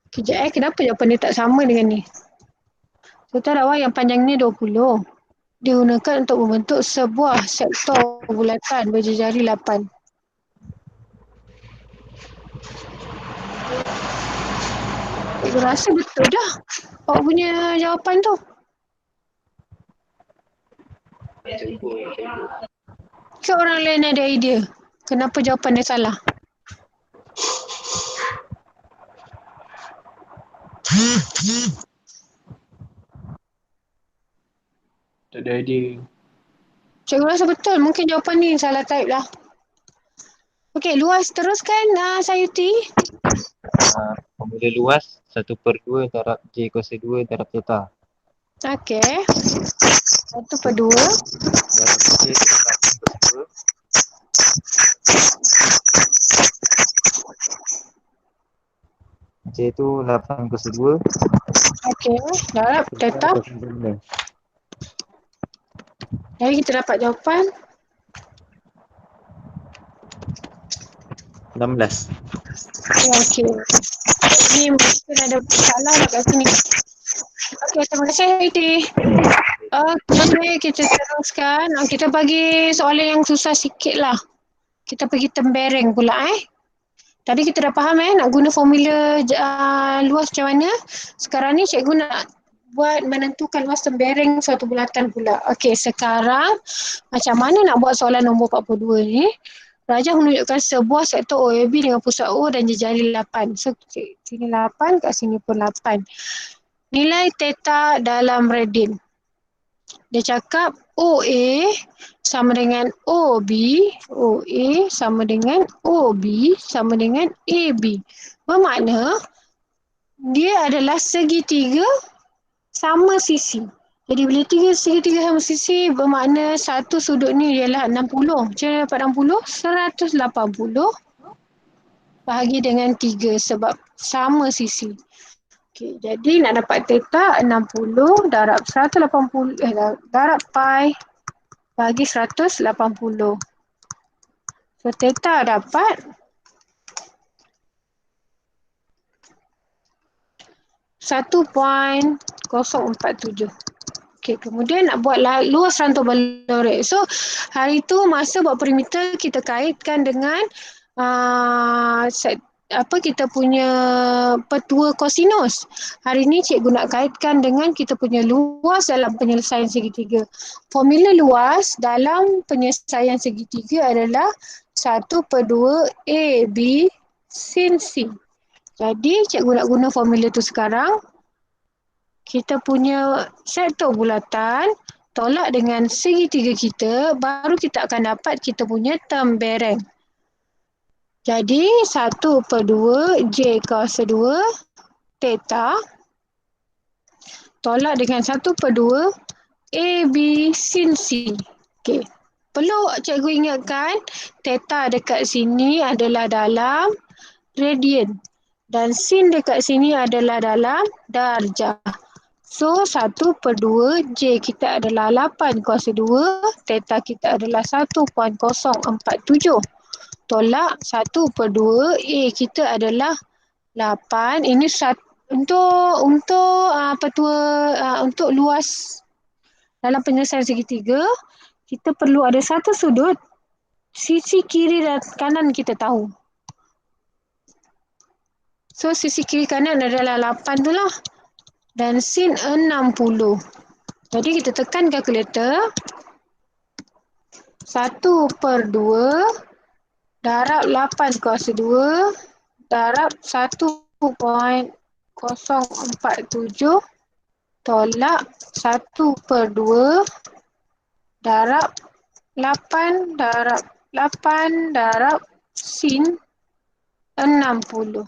[SPEAKER 2] Kejap kenapa jawapan dia tak sama dengan ni? Kita rawat yang panjangnya 20. Digunakan untuk membentuk sebuah sektor bulatan berjejari 8. Saya rasa betul dah awak punya jawapan tu. Ke orang lain ada idea? Kenapa jawapan dia salah?
[SPEAKER 1] Tak ada idea.
[SPEAKER 2] Cikgu rasa betul. Mungkin jawapan ni salah type lah. Okey, luas teruskan Sayuti.
[SPEAKER 5] Formula luas 1/2 darab J kuasa 2 darab theta.
[SPEAKER 2] Okey. 1/2.
[SPEAKER 5] Darab J 8 kuasa 2. J tu 8 kuasa 2.
[SPEAKER 2] Okey, darab theta.
[SPEAKER 5] Kuasa 9.
[SPEAKER 2] Jadi kita dapat jawapan
[SPEAKER 5] 16.
[SPEAKER 2] okey. Ni mungkin ada salah kat sini. Okey, terima kasih Sayuti. Okey, kita teruskan. Kita bagi soalan yang susah sikit lah. Kita pergi tembereng pula Tadi kita dah faham nak guna formula luas macam mana. Sekarang ni cikgu nak buat menentukan luas tembereng suatu bulatan pula. Okey, sekarang macam mana nak buat soalan nombor 42 ni? Rajah menunjukkan sebuah sektor OAB dengan pusat O dan jejari 8. So, sini 8, kat sini pun 8. Nilai theta dalam radian. Dia cakap OA sama dengan OB, OA sama dengan OB sama dengan AB. Bermakna dia adalah segitiga sama sisi. Jadi bila segitiga sama sisi bermakna satu sudut ni ialah 60. Macam mana dapat 60? 180 bahagi dengan 3 sebab sama sisi. Okey, jadi nak dapat theta 60 darab 180 darab pi bagi 180. So theta dapat 1.047. Okey, kemudian nak buat luas rantau balon. So hari tu masa buat perimeter kita kaitkan dengan kita punya petua kosinus. Hari ni cikgu nak kaitkan dengan kita punya luas dalam penyelesaian segitiga. Formula luas dalam penyelesaian segitiga adalah 1/2 AB sin C. Jadi cikgu nak guna formula tu sekarang. Kita punya sektor bulatan tolak dengan segitiga kita, baru kita akan dapat kita punya tembereng. Jadi 1/2 J kuasa 2 theta tolak dengan 1/2 AB sin C. Okey. Perlu cikgu ingatkan theta dekat sini adalah dalam radian dan sin dekat sini adalah dalam darjah. So 1/2 J kita adalah 8 kuasa 2, theta kita adalah 1.047. Tolak 1/2 A kita adalah 8. Ini untuk luas dalam penyelesaian segitiga, kita perlu ada satu sudut sisi kiri dan kanan kita tahu. So sisi kiri kanan adalah 8 tu lah. Dan sin 60. Jadi kita tekan kalkulator. 1/2 darab 8 kuasa 2 darab 1.047 tolak 1/2 darab 8 darab 8 darab sin 60.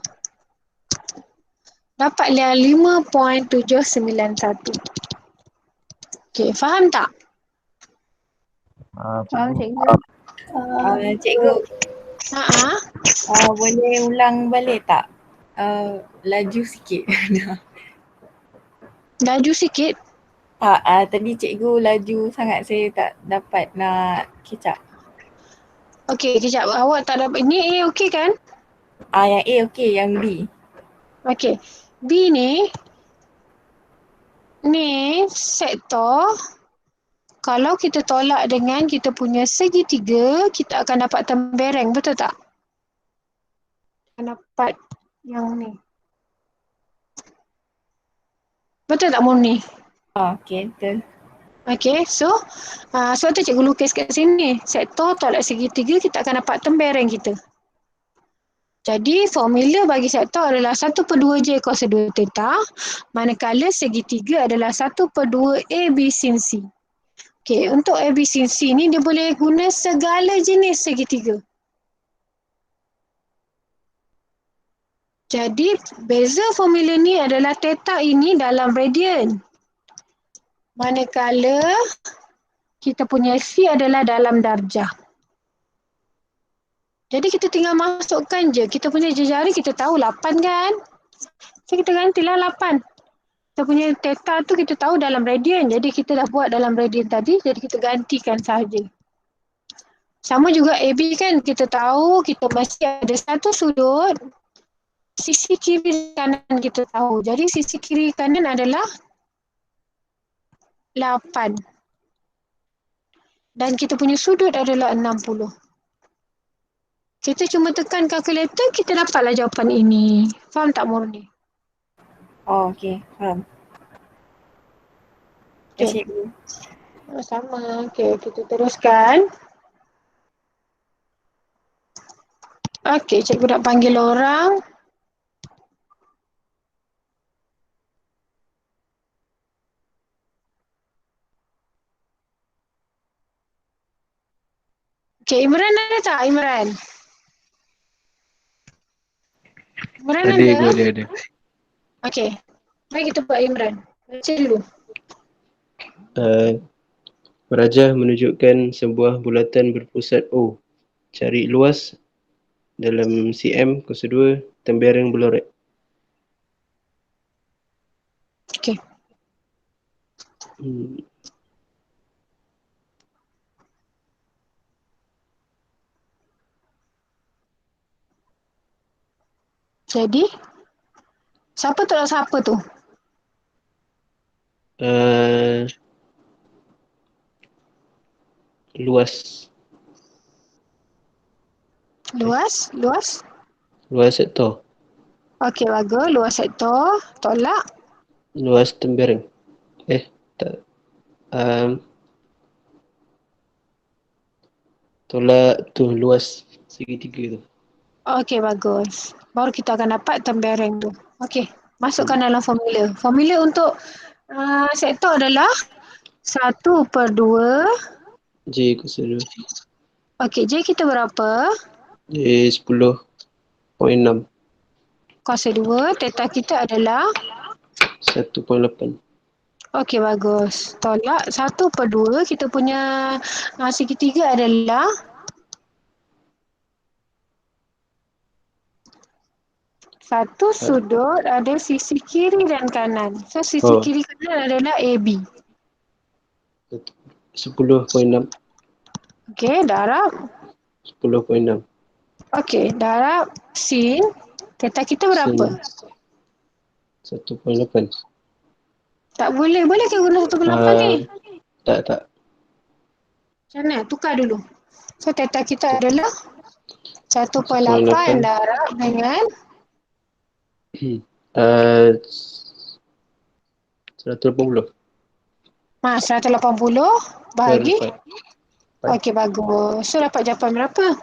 [SPEAKER 2] Dapatlah 5.791. Okey, faham tak?
[SPEAKER 6] Faham
[SPEAKER 5] Cikgu.
[SPEAKER 6] cikgu. Cikgu, boleh ulang balik tak? Laju sikit.
[SPEAKER 2] Laju sikit.
[SPEAKER 6] Tak, tadi cikgu laju sangat, saya tak dapat nak catch up.
[SPEAKER 2] Okey, kejap. Awak tak dapat. Ini A okey kan?
[SPEAKER 6] Yang A okey, yang B.
[SPEAKER 2] Okey. B ni sektor. Kalau kita tolak dengan kita punya segitiga, kita akan dapat tembereng. Betul tak? Akan dapat yang ni. Betul tak Murni?
[SPEAKER 6] Okey, betul.
[SPEAKER 2] Okey, so sebab tu cikgu lukis kat sini. Sektor tolak segitiga, kita akan dapat tembereng kita. Jadi formula bagi sektor adalah 1/2 J kuasa 2 theta, manakala segitiga adalah 1/2 AB sin C. Okey, untuk AB sin C ni dia boleh guna segala jenis segitiga. Jadi beza formula ni adalah theta ini dalam radian. Manakala kita punya C adalah dalam darjah. Jadi kita tinggal masukkan je. Kita punya jari kita tahu 8 kan? So kita gantilah 8. Kita punya theta tu kita tahu dalam radian. Jadi kita dah buat dalam radian tadi. Jadi kita gantikan sahaja. Sama juga AB kan. Kita tahu kita masih ada satu sudut. Sisi kiri kanan kita tahu. Jadi sisi kiri kanan adalah 8. Dan kita punya sudut adalah 60. Kita cuma tekan kalkulator, kita dapatlah jawapan ini. Faham tak Murni?
[SPEAKER 6] Okey, faham.
[SPEAKER 2] Okey.
[SPEAKER 6] Cikgu.
[SPEAKER 2] Sama. Okey, kita teruskan. Okey, cikgu nak panggil orang. Okey, Imran ada tak? Imran? Imran
[SPEAKER 1] Ada.
[SPEAKER 2] Okey. Mari kita buat Imran. Baca dulu.
[SPEAKER 1] Merajah menunjukkan sebuah bulatan berpusat O. Cari luas dalam cm kuasa 2 tembereng berlorek.
[SPEAKER 2] Okey. Jadi, siapa tolak siapa tu?
[SPEAKER 1] Luas sektor.
[SPEAKER 2] Okey, bagus. Luas sektor. Tolak.
[SPEAKER 1] Luas tembereng. Tak. Tolak tu luas segitiga tu.
[SPEAKER 2] Okey, bagus. Baru kita akan dapat tembereng tu. Okey, masukkan dalam formula. Formula untuk sektor adalah 1/2.
[SPEAKER 1] J kuasa 2.
[SPEAKER 2] Okey, J kita berapa?
[SPEAKER 1] J 10.6.
[SPEAKER 2] Kuasa 2. Theta kita adalah?
[SPEAKER 1] 1.8.
[SPEAKER 2] Okey, bagus. Tolak 1/2. Kita punya segitiga adalah? Satu sudut ada sisi kiri dan kanan. So, sisi kiri kanan adalah AB.
[SPEAKER 1] 10.6.
[SPEAKER 2] Okey, darab?
[SPEAKER 1] 10.6.
[SPEAKER 2] Okey, darab sin. Theta kita berapa?
[SPEAKER 1] 1.8.
[SPEAKER 2] Tak boleh. Boleh ke guna 1/8 ni?
[SPEAKER 1] Tak.
[SPEAKER 2] Macam mana? Tukar dulu. So, theta kita adalah 1/8 darab dengan
[SPEAKER 1] 180.
[SPEAKER 2] 180 bahagi?
[SPEAKER 1] 4.
[SPEAKER 2] Okey, bagus. So, dapat jawapan berapa?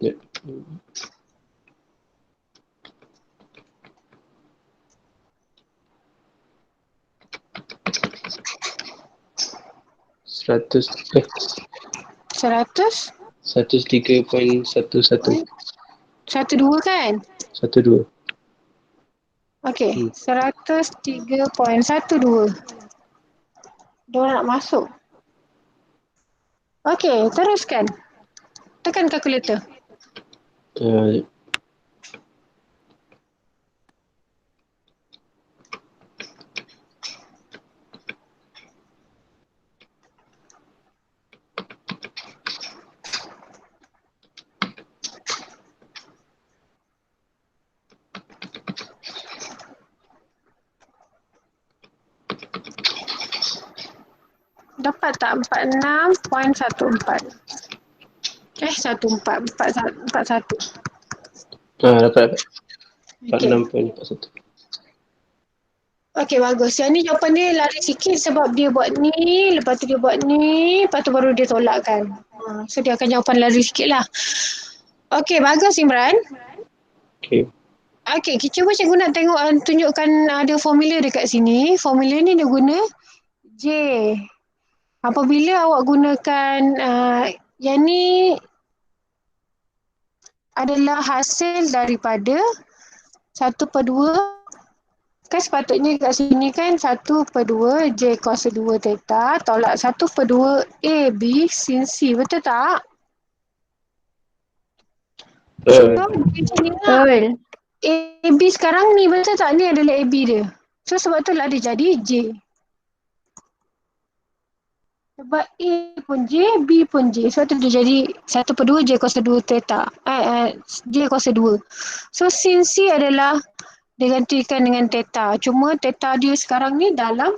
[SPEAKER 1] Ya. Seratus
[SPEAKER 2] 100?
[SPEAKER 1] 103.11.
[SPEAKER 2] 12 kan?
[SPEAKER 1] 12.
[SPEAKER 2] Okey, 103.12. Dia nak masuk. Okey, teruskan. Tekan kalkulator.
[SPEAKER 1] Uh,
[SPEAKER 2] Dapat tak 46.14? 41.
[SPEAKER 1] dapat.
[SPEAKER 2] Okey.
[SPEAKER 1] 46.41.
[SPEAKER 2] Okey, bagus. Yang ni jawapan dia lari sikit sebab dia buat ni, lepas tu dia buat ni, lepas tu baru dia tolakkan. So dia akan jawapan lari sikit lah. Okey, bagus Imran.
[SPEAKER 1] Okay.
[SPEAKER 2] Okey, cikgu nak tengok tunjukkan ada formula dekat sini. Formula ni dia guna J. Apabila awak gunakan yang ni adalah hasil daripada 1/2. Kan sepatutnya kat sini kan 1/2 J kuasa 2 theta tolak 1/2 AB sin C. Betul tak? So, di sini lah.
[SPEAKER 4] Betul.
[SPEAKER 2] AB sekarang ni betul tak? Ni adalah AB dia. So, sebab tu lah dia jadi J. Sebab A pun J, B pun J. Sebab tu dia jadi 1/2 J kuasa 2 theta. J kuasa 2. So, sin C adalah digantikan dengan theta. Cuma theta dia sekarang ni dalam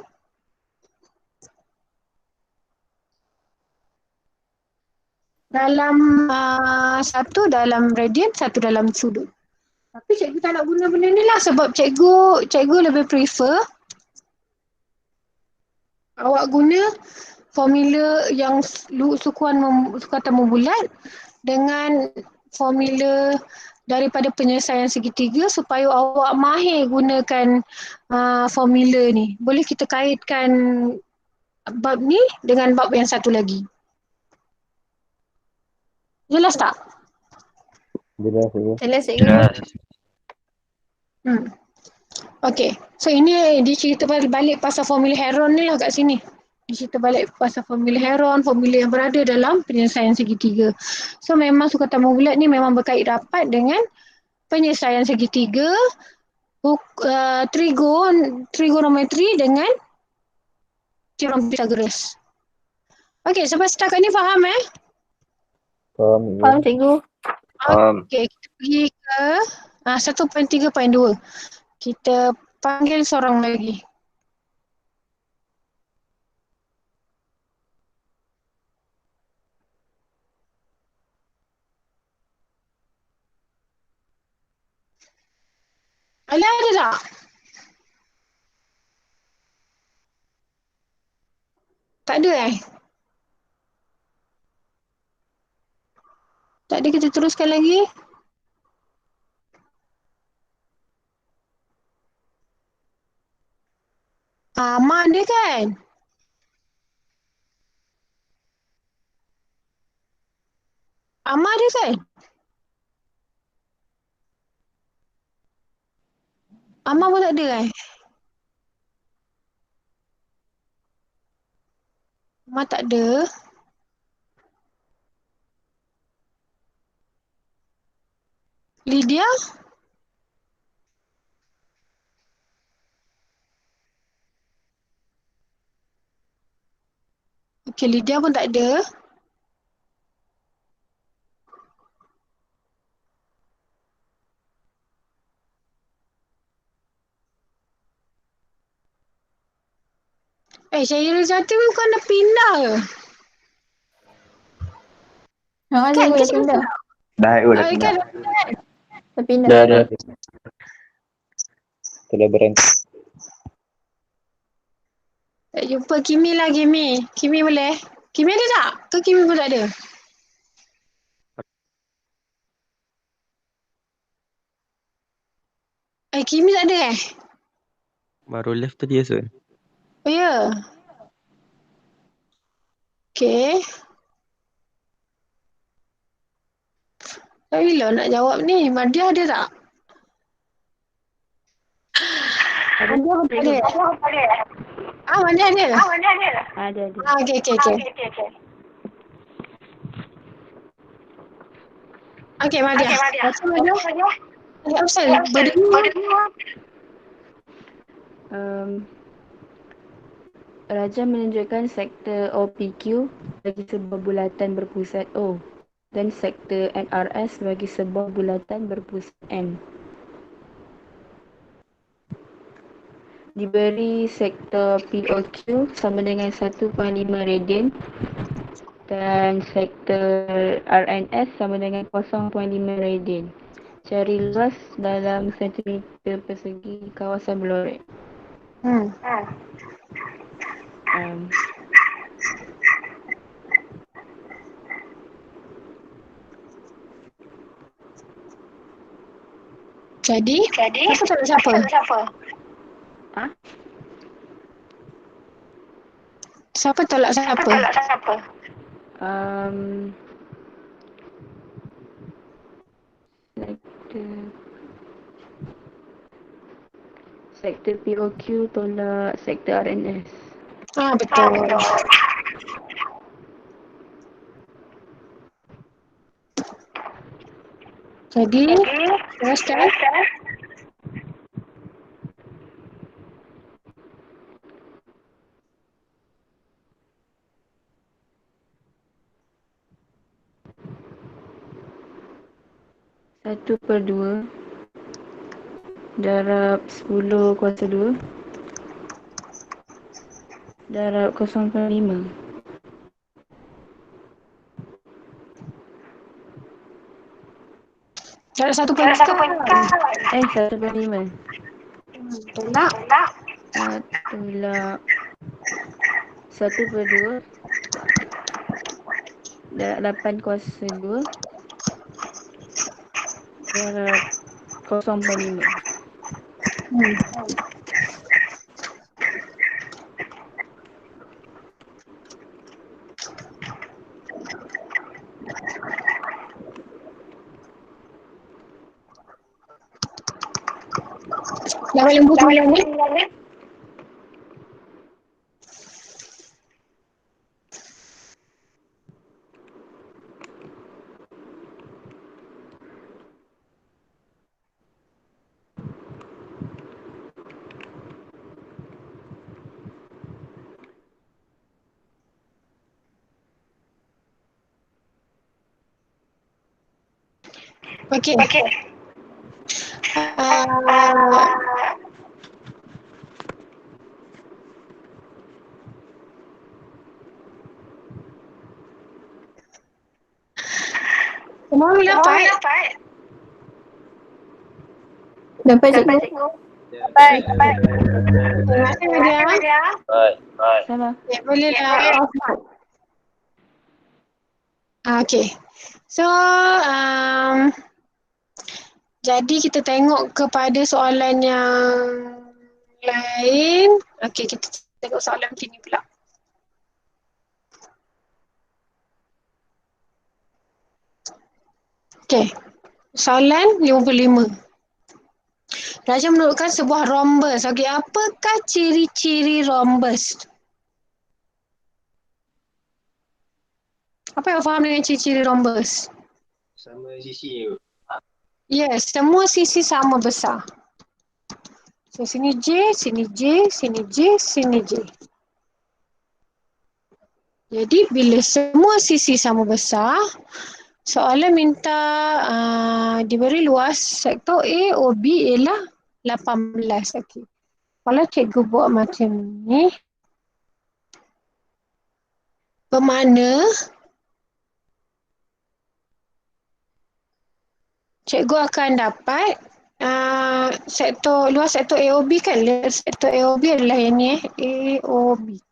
[SPEAKER 2] satu dalam radian, satu dalam sudut. Tapi cikgu tak nak guna benda ni lah sebab cikgu lebih prefer awak guna formula yang sukatan membulat dengan formula daripada penyelesaian segitiga supaya awak mahir gunakan formula ni. Boleh kita kaitkan bab ni dengan bab yang satu lagi. Jelas tak?
[SPEAKER 5] Jelas ya.
[SPEAKER 4] Jelas cikgu.
[SPEAKER 3] Jelas.
[SPEAKER 2] Okey. So ini dicerita balik pasal formula Heron ni lah kat sini. Dicerita balik pasal formula Heron, formula yang berada dalam penyelesaian segitiga. So memang sukatan membulat ni memang berkait rapat dengan penyelesaian segitiga, trigonometri dengan teorem Pythagoras. Okey, sampai setakat ni faham
[SPEAKER 5] Faham
[SPEAKER 4] Faham cikgu?
[SPEAKER 2] Okey, kita pergi ke 1.3.2. Kita panggil seorang lagi. Alah, ada tak? Tak ada Tak ada, kita teruskan lagi. Aman dia kan? Aman dia kan? Aman pun tak ada Aman tak ada. Lydia? Okey, Lydia pun tak ada. Syahira Jati pun kau dah pindah ke?
[SPEAKER 4] Haa,
[SPEAKER 2] Kan?
[SPEAKER 4] cikgu dah pindah.
[SPEAKER 5] Dah
[SPEAKER 2] Kan?
[SPEAKER 4] Dah pindah.
[SPEAKER 1] Dah.
[SPEAKER 5] Telah berhenti.
[SPEAKER 2] Tak jumpa Kimi lah, Kimi. Kimi boleh? Kimi ada tak? Ke Kimi pun tak ada? Kimi tak ada
[SPEAKER 5] Baru left tadi Asal.
[SPEAKER 2] Oh ya. Okay. Bila nak jawab ni? Madia ada tak? Madia pun tak ada. Madia ada.
[SPEAKER 4] Ada.
[SPEAKER 2] Okay. Okay, Madia. Macam Madia? Ada Afsal. Berdua.
[SPEAKER 4] Raja menunjukkan sektor OPQ bagi sebuah bulatan berpusat O dan sektor NRS bagi sebuah bulatan berpusat N. Diberi sektor POQ sama dengan 1.5 radian dan sektor RNS sama dengan 0.5 radian. Cari luas dalam sentimeter persegi kawasan Blorek.
[SPEAKER 2] Jadi siapa? Siapa tolak siapa?
[SPEAKER 4] Sektor POQ tolak sektor RNS.
[SPEAKER 2] Betul. Jadi, teruskan.
[SPEAKER 4] Satu per 2 darab 10 kuasa 2 darab 0.5.
[SPEAKER 2] Darab 1 per
[SPEAKER 4] 1 per 5.
[SPEAKER 2] Tolak.
[SPEAKER 4] Tolak 1 per 2 darab 8 kuasa 2 darab 0.5.
[SPEAKER 2] Lawan lembu sembilan ni. Okey. Semua dapat? Dapat cikgu. Baik. Terima kasih Madia.
[SPEAKER 4] Sama.
[SPEAKER 2] Boleh lah off mic. Okay. So, jadi kita tengok kepada soalan yang lain. Okay, kita tengok soalan sini pula. Okay, soalan 55. Raja menunjukkan sebuah rhombus. Okay, apakah ciri-ciri rhombus? Apa yang faham dengan ciri-ciri rhombus?
[SPEAKER 1] Sama sisi.
[SPEAKER 2] Yes, semua sisi sama besar. So, sini J, sini J, sini J, sini J. Jadi, bila semua sisi sama besar, soalan minta diberi luas sektor A, O, B ialah 18. Okay. Kalau cikgu buat macam ni, bermakna cikgu akan dapat luas sektor AOB kan. Sektor AOB adalah yang ni AOB.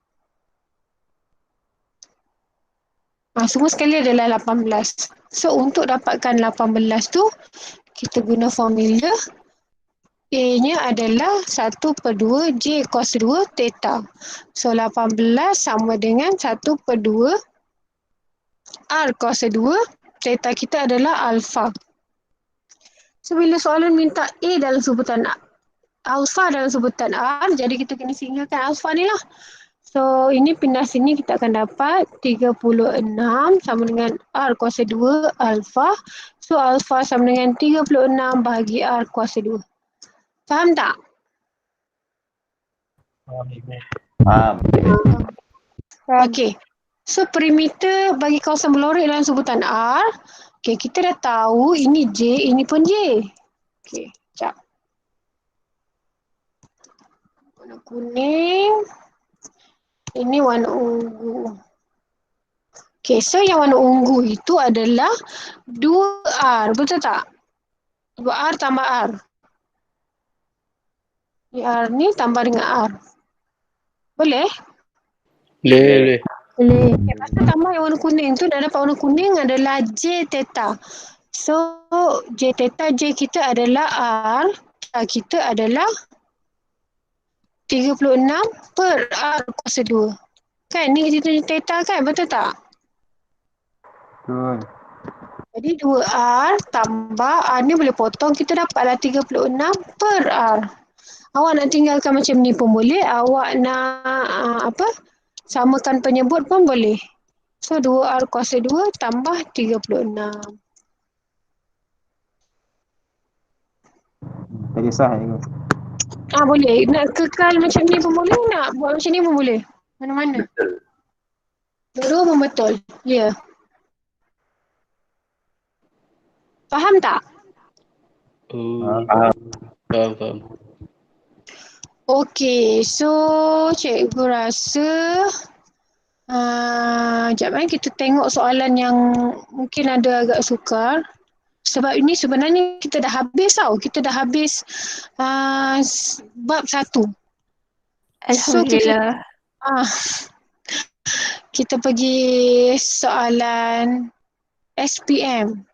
[SPEAKER 2] Semua sekali adalah 18. So untuk dapatkan 18 tu, kita guna formula A-nya adalah 1/2 J cos 2 theta. So 18 sama dengan 1/2 R cos 2 theta kita adalah alpha. So bila soalan minta A dalam sebutan alpha dalam sebutan R, jadi kita kena singgahkan alpha ni lah. So ini pindah sini kita akan dapat 36 sama dengan R kuasa 2 alpha. So alpha sama dengan 36 bahagi R kuasa 2. Faham tak?
[SPEAKER 5] Faham.
[SPEAKER 2] Okey. So perimeter bagi kawasan berlorek dalam sebutan R. Okey, kita dah tahu ini J, ini pun J. Okey, sekejap. Warna kuning. Ini warna ungu. Okey, so yang warna ungu itu adalah 2R, betul tak? 2R tambah R. Ni R ni tambah dengan R. Boleh?
[SPEAKER 1] Boleh.
[SPEAKER 4] Boleh.
[SPEAKER 2] Okay, pasal tambah yang warna kuning tu dah dapat warna kuning adalah J theta. So, J theta J kita adalah R. R kita adalah 36 per R kuasa 2. Kan? Ni kita theta kan? Betul tak?
[SPEAKER 5] Betul.
[SPEAKER 2] Jadi 2R tambah R ni boleh potong. Kita dapatlah 36 per R. Awak nak tinggalkan macam ni pun boleh. Awak nak samakan penyebut pun boleh. So 2R kuasa 2 tambah 36.
[SPEAKER 5] Tak kisah cikgu.
[SPEAKER 2] Boleh. Nak kekal macam ni pun boleh. Nak buat macam ni pun boleh. Mana-mana. Dua pun betul. Ya. Faham tak?
[SPEAKER 1] Oh, faham.
[SPEAKER 2] Okey. So cikgu rasa sekejap kita tengok soalan yang mungkin ada agak sukar. Sebab ini sebenarnya kita dah habis tau. Kita dah habis bab 1. So
[SPEAKER 6] Alhamdulillah.
[SPEAKER 2] kita pergi soalan SPM.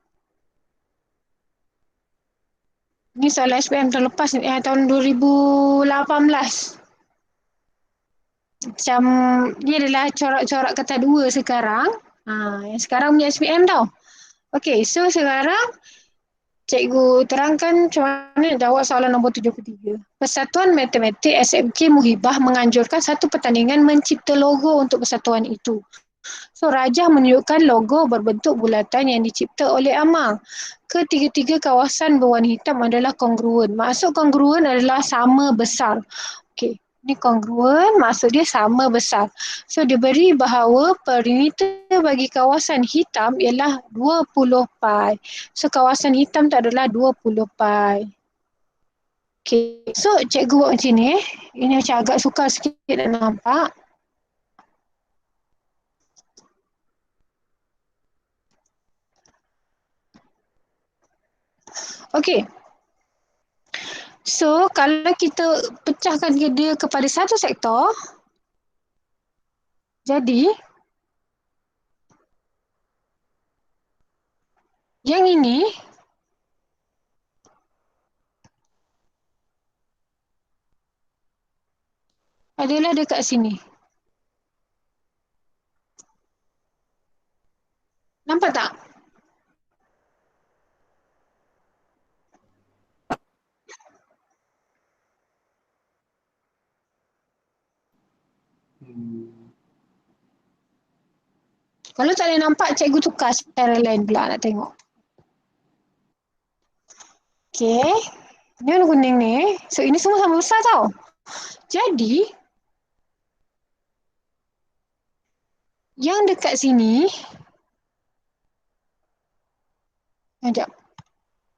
[SPEAKER 2] Ni soalan SPM tahun lepas ni, tahun 2018. Macam ni adalah corak-corak kata dua sekarang. Yang sekarang punya SPM tau. Okay, so sekarang cikgu terangkan macam mana nak jawab soalan nombor 73. Persatuan Matematik SMK Muhibah menganjurkan satu pertandingan mencipta logo untuk persatuan itu. So, Rajah menunjukkan logo berbentuk bulatan yang dicipta oleh Amang. Ketiga-tiga kawasan berwarna hitam adalah kongruen. Maksud kongruen adalah sama besar. Okey, ni kongruen maksud dia sama besar. So, diberi bahawa perimeter bagi kawasan hitam ialah 20 pi. So, kawasan hitam tu adalah 20 pi. Okey, so cikgu buat macam ni. Ini macam agak sukar sikit nak nampak. Okey. So, kalau kita pecahkan dia kepada satu sektor, jadi yang ini adalah dekat sini. Nampak tak? Kalau tak boleh nampak, cikgu tukar secara lain pula nak tengok. Okey. Ni warna kuning ni. So, ini semua sama besar tau. Jadi, yang dekat sini, sekejap.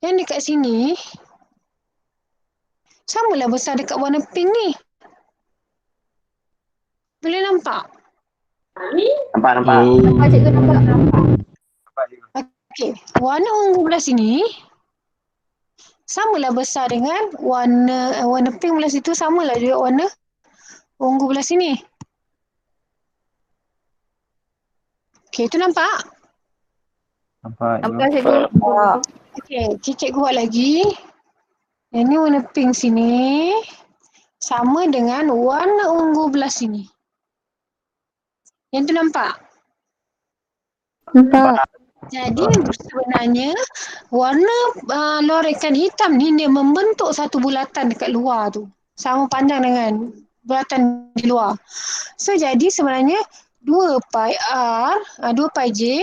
[SPEAKER 2] Yang dekat sini, samalah besar dekat warna pink ni. Boleh nampak?
[SPEAKER 5] Nampak.
[SPEAKER 4] Nampak cikgu, nampak.
[SPEAKER 2] Okey, warna ungu belah sini samalah besar dengan warna pink belah situ, samalah juga warna ungu belah sini. Okey, tu nampak?
[SPEAKER 5] Nampak
[SPEAKER 4] Nampak cikgu.
[SPEAKER 2] Okey, cikgu buat lagi. Yang ni warna pink sini sama dengan warna ungu belah sini. Yang tu nampak?
[SPEAKER 4] Nampak.
[SPEAKER 2] Jadi sebenarnya warna lorekan hitam ni dia membentuk satu bulatan dekat luar tu. Sama panjang dengan bulatan di luar. So jadi sebenarnya 2 pi R, 2 pi J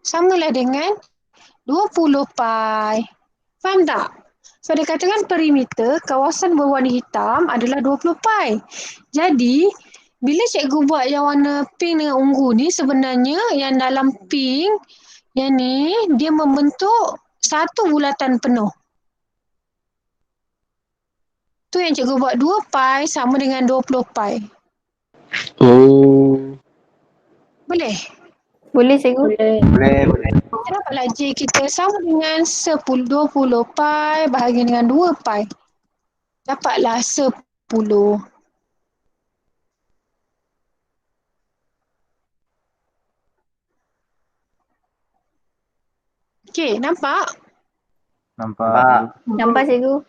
[SPEAKER 2] samalah dengan 20 pi. Faham tak? So dia katakan perimeter kawasan berwarna hitam adalah 20 pi. Jadi bila cikgu buat yang warna pink dengan ungu ni sebenarnya yang dalam pink yang ni dia membentuk satu bulatan penuh. Tu yang cikgu buat 2 pi sama dengan 20 pi.
[SPEAKER 1] Oh.
[SPEAKER 2] Boleh?
[SPEAKER 4] Boleh cikgu?
[SPEAKER 3] Boleh.
[SPEAKER 2] Kita dapatlah J kita sama dengan 20 pi bahagi dengan 2 pi. Dapatlah 10. Okey, nampak?
[SPEAKER 5] Nampak.
[SPEAKER 4] Nampak cikgu?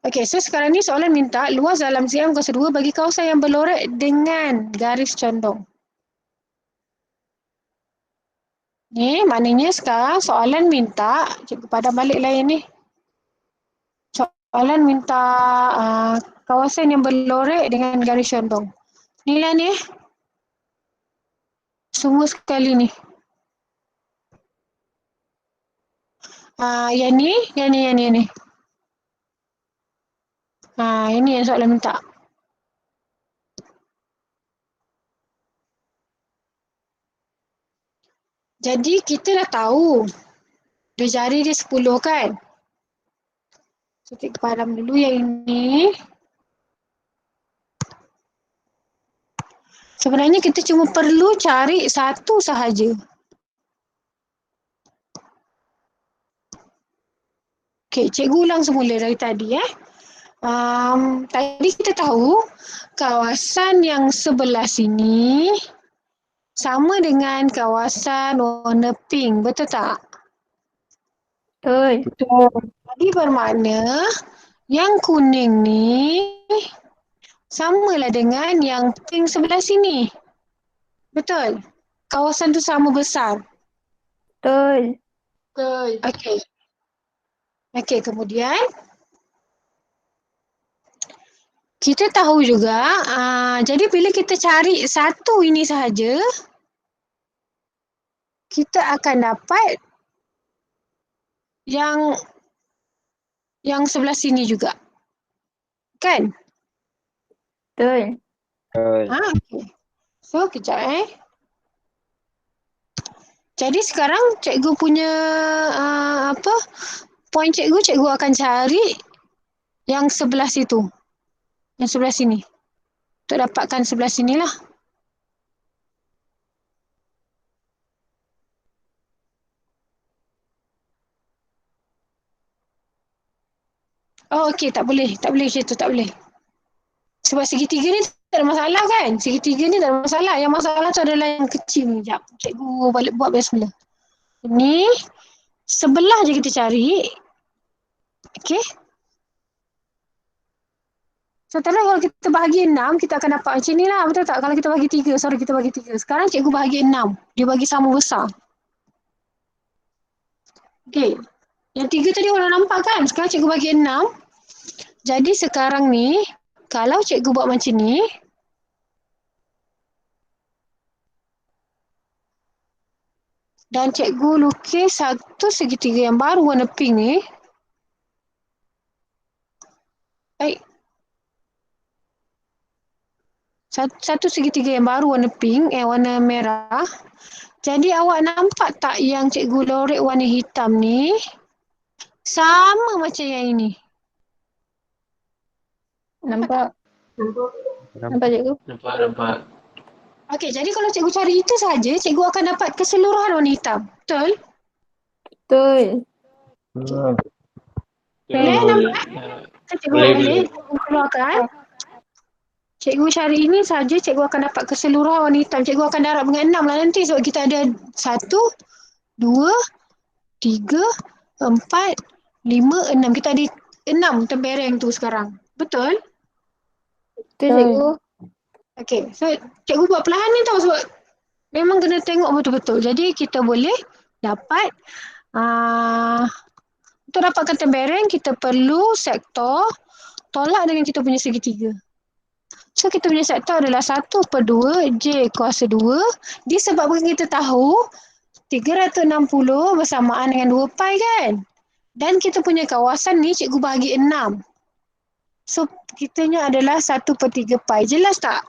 [SPEAKER 2] Okey, so sekarang ni soalan minta luas dalam CM kuasa 2 bagi kawasan yang berlorek dengan garis condong. Ni maknanya sekarang soalan minta, cikgu padam balik lain ni. Soalan minta kawasan yang berlorek dengan garis condong. Ni lah ni. Semua sekali ni. Yang ni. Yang ni. Ini yang soalan minta. Jadi kita dah tahu dia jari dia 10 kan. So cikgu padam dulu yang ini. Sebenarnya kita cuma perlu cari satu sahaja. Okey, cikgu ulang semula dari tadi tadi kita tahu kawasan yang sebelah sini sama dengan kawasan warna pink, betul tak?
[SPEAKER 4] Betul.
[SPEAKER 2] Jadi bermakna yang kuning ni samalah dengan yang pink sebelah sini. Betul? Kawasan tu sama besar.
[SPEAKER 4] Betul.
[SPEAKER 2] Okey. Okey, kemudian kita tahu juga, jadi bila kita cari satu ini sahaja, kita akan dapat yang sebelah sini juga. Kan?
[SPEAKER 4] Betul.
[SPEAKER 2] Okay. So, kejap Jadi sekarang cikgu punya point cikgu akan cari yang sebelah situ. Yang sebelah sini. Untuk dapatkan sebelah sinilah. Oh, okey. Tak boleh macam tu. Tak boleh. Sebab segitiga ni tak ada masalah kan? Segitiga ni tak ada masalah. Yang masalah tu adalah yang kecil ni. Sekejap. Cikgu balik buat balik semula. Ni sebelah je kita cari. Okey. So, kalau kita bahagi 6, kita akan dapat macam ni lah. Betul tak? Kalau kita bagi 3, kita bagi 3. Sekarang cikgu bahagi 6. Dia bagi sama besar. Okey. Yang 3 tadi orang nampak kan? Sekarang cikgu bagi 6. Jadi sekarang ni, kalau cikgu buat macam ni, dan cikgu lukis satu segitiga yang baru warna pink ni. Baik. Satu segitiga yang baru warna pink, warna merah. Jadi awak nampak tak yang cikgu lorek warna hitam ni sama macam yang ini?
[SPEAKER 4] Nampak. Nampak cikgu?
[SPEAKER 1] Nampak.
[SPEAKER 2] Okey, jadi kalau cikgu cari itu saja, cikgu akan dapat keseluruhan warna hitam. Betul?
[SPEAKER 4] Betul.
[SPEAKER 2] Boleh nampak? Cikgu boleh keluarkan. Cikgu cari ini saja, cikgu akan dapat keseluruhan warna hitam. Cikgu akan darab dengan 6 lah nanti. Sebab kita ada 1, 2, 3, 4, 5, 6. Kita ada 6 tembereng tu sekarang. Betul?
[SPEAKER 4] Betul, cikgu.
[SPEAKER 2] Okay. So, cikgu buat perlahan ni tau sebab memang kena tengok betul-betul. Jadi, kita boleh dapat untuk dapatkan tembereng, kita perlu sektor tolak dengan kita punya segitiga. So, kita punya sektor adalah 1/2 J kuasa 2 disebabkan kita tahu 360 bersamaan dengan 2 pi kan? Dan kita punya kawasan ni cikgu bahagi 6. So, kitanya adalah 1/3 pi. Jelas tak?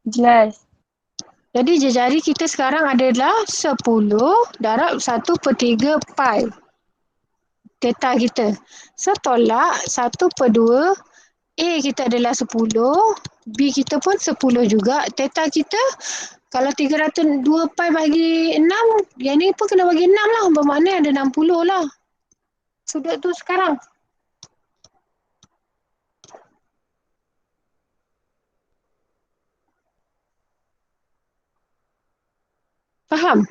[SPEAKER 4] Jelas.
[SPEAKER 2] Jadi, jari kita sekarang adalah 10 darab 1/3 pi. Theta kita. So, tolak 1/2. A kita adalah 10. B kita pun 10 juga. Theta kita, kalau 302 pi bagi 6, yang ni pun kena bagi 6 lah. Bermakna ada 60 lah. Sudut tu sekarang. Faham?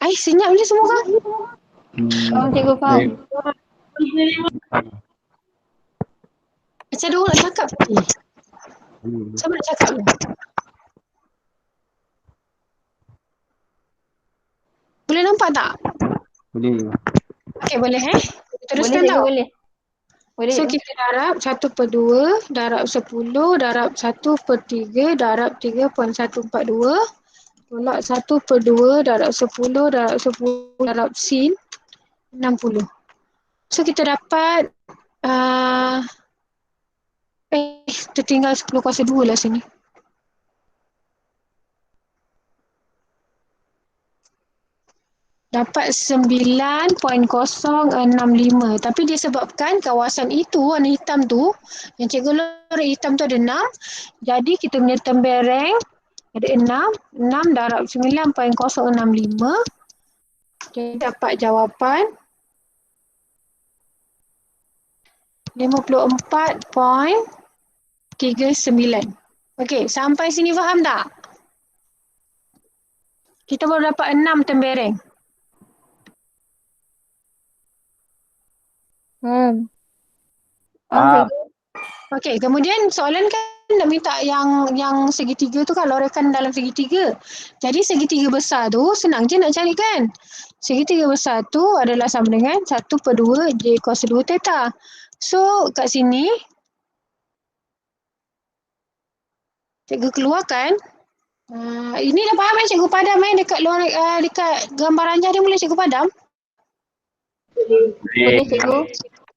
[SPEAKER 2] Senyap je semua kan?
[SPEAKER 4] Faham, cikgu, faham.
[SPEAKER 2] Macam ada orang nak cakap tadi. Siapa nak cakap tu? Boleh nampak tak?
[SPEAKER 5] Boleh.
[SPEAKER 2] Okey, boleh
[SPEAKER 4] Boleh,
[SPEAKER 2] Teruskan
[SPEAKER 4] cikgu,
[SPEAKER 2] tau.
[SPEAKER 4] boleh. Boleh,
[SPEAKER 2] So,
[SPEAKER 4] cikgu.
[SPEAKER 2] kita darab 1/2 darab 10 darab 1/3 darab 3.142 tolak 1/2 darab 10 darab 10 darab sin 60. So, kita dapat tertinggal 10 kuasa 2 lah sini. Dapat 9.065. Tapi disebabkan kawasan itu, warna hitam tu, yang cikgu lorek hitam tu ada 6. Jadi kita punya tembereng ada 6. 6 darab 9.065. Jadi dapat jawapan 54.39. Okey, sampai sini faham tak? Kita baru dapat 6 tembereng.
[SPEAKER 4] Faham, cikgu.
[SPEAKER 2] Okey, kemudian soalan kan nak minta yang segitiga tu kan, lorekan dalam segitiga. Jadi segitiga besar tu senang je nak cari kan. Segitiga besar tu adalah sama dengan 1/2 J kuasa 2 theta. So, kat sini cikgu keluarkan. Ini dah faham cikgu padam dekat luar dekat gambar ranjah ni boleh cikgu padam?
[SPEAKER 4] Boleh, cikgu.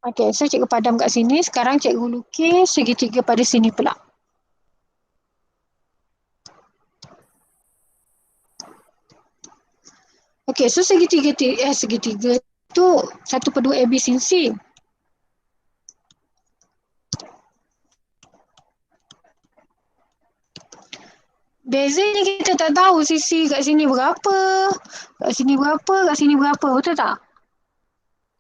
[SPEAKER 2] Okey, so cikgu padam kat sini. Sekarang cikgu lukis segitiga pada sini pula. Okey, so segitiga tu 1/2 AB sin C. Bezanya kita tak tahu sisi kat sini berapa, kat sini berapa, kat sini berapa, betul tak?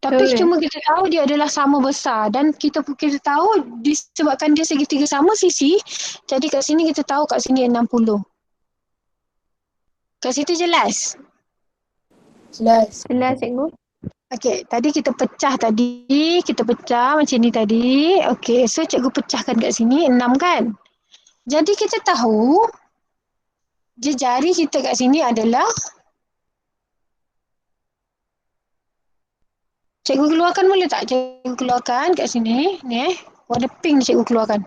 [SPEAKER 2] Tapi
[SPEAKER 4] Betul.
[SPEAKER 2] cuma kita tahu dia adalah sama besar dan kita tahu disebabkan dia segitiga sama sisi, jadi kat sini kita tahu kat sini 60. Kat situ jelas?
[SPEAKER 4] Jelas, cikgu.
[SPEAKER 2] Okey, tadi kita pecah macam ni tadi. Okey, so cikgu pecahkan kat sini 6 kan? Jadi kita tahu jari kita kat sini adalah, cikgu keluarkan boleh tak? Cikgu keluarkan kat sini, ni warna pink cikgu keluarkan.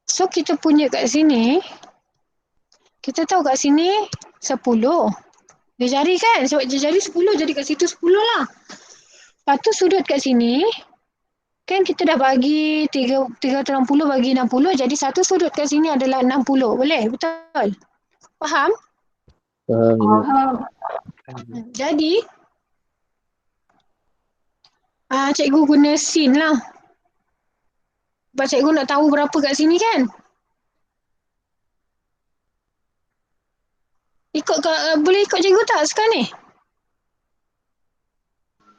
[SPEAKER 2] So kita punya kat sini, kita tahu kat sini 10. Dia jari kan? Sebab dia jari 10, jadi kat situ 10 lah. Lepas tu sudut kat sini, kan kita dah bagi 360 bagi 60, jadi satu sudut kat sini adalah 60. Boleh? Betul? Faham?
[SPEAKER 4] Faham.
[SPEAKER 2] Jadi, cikgu guna sin lah. Sebab cikgu nak tahu berapa kat sini kan? Boleh ikut cikgu tak sekarang ni?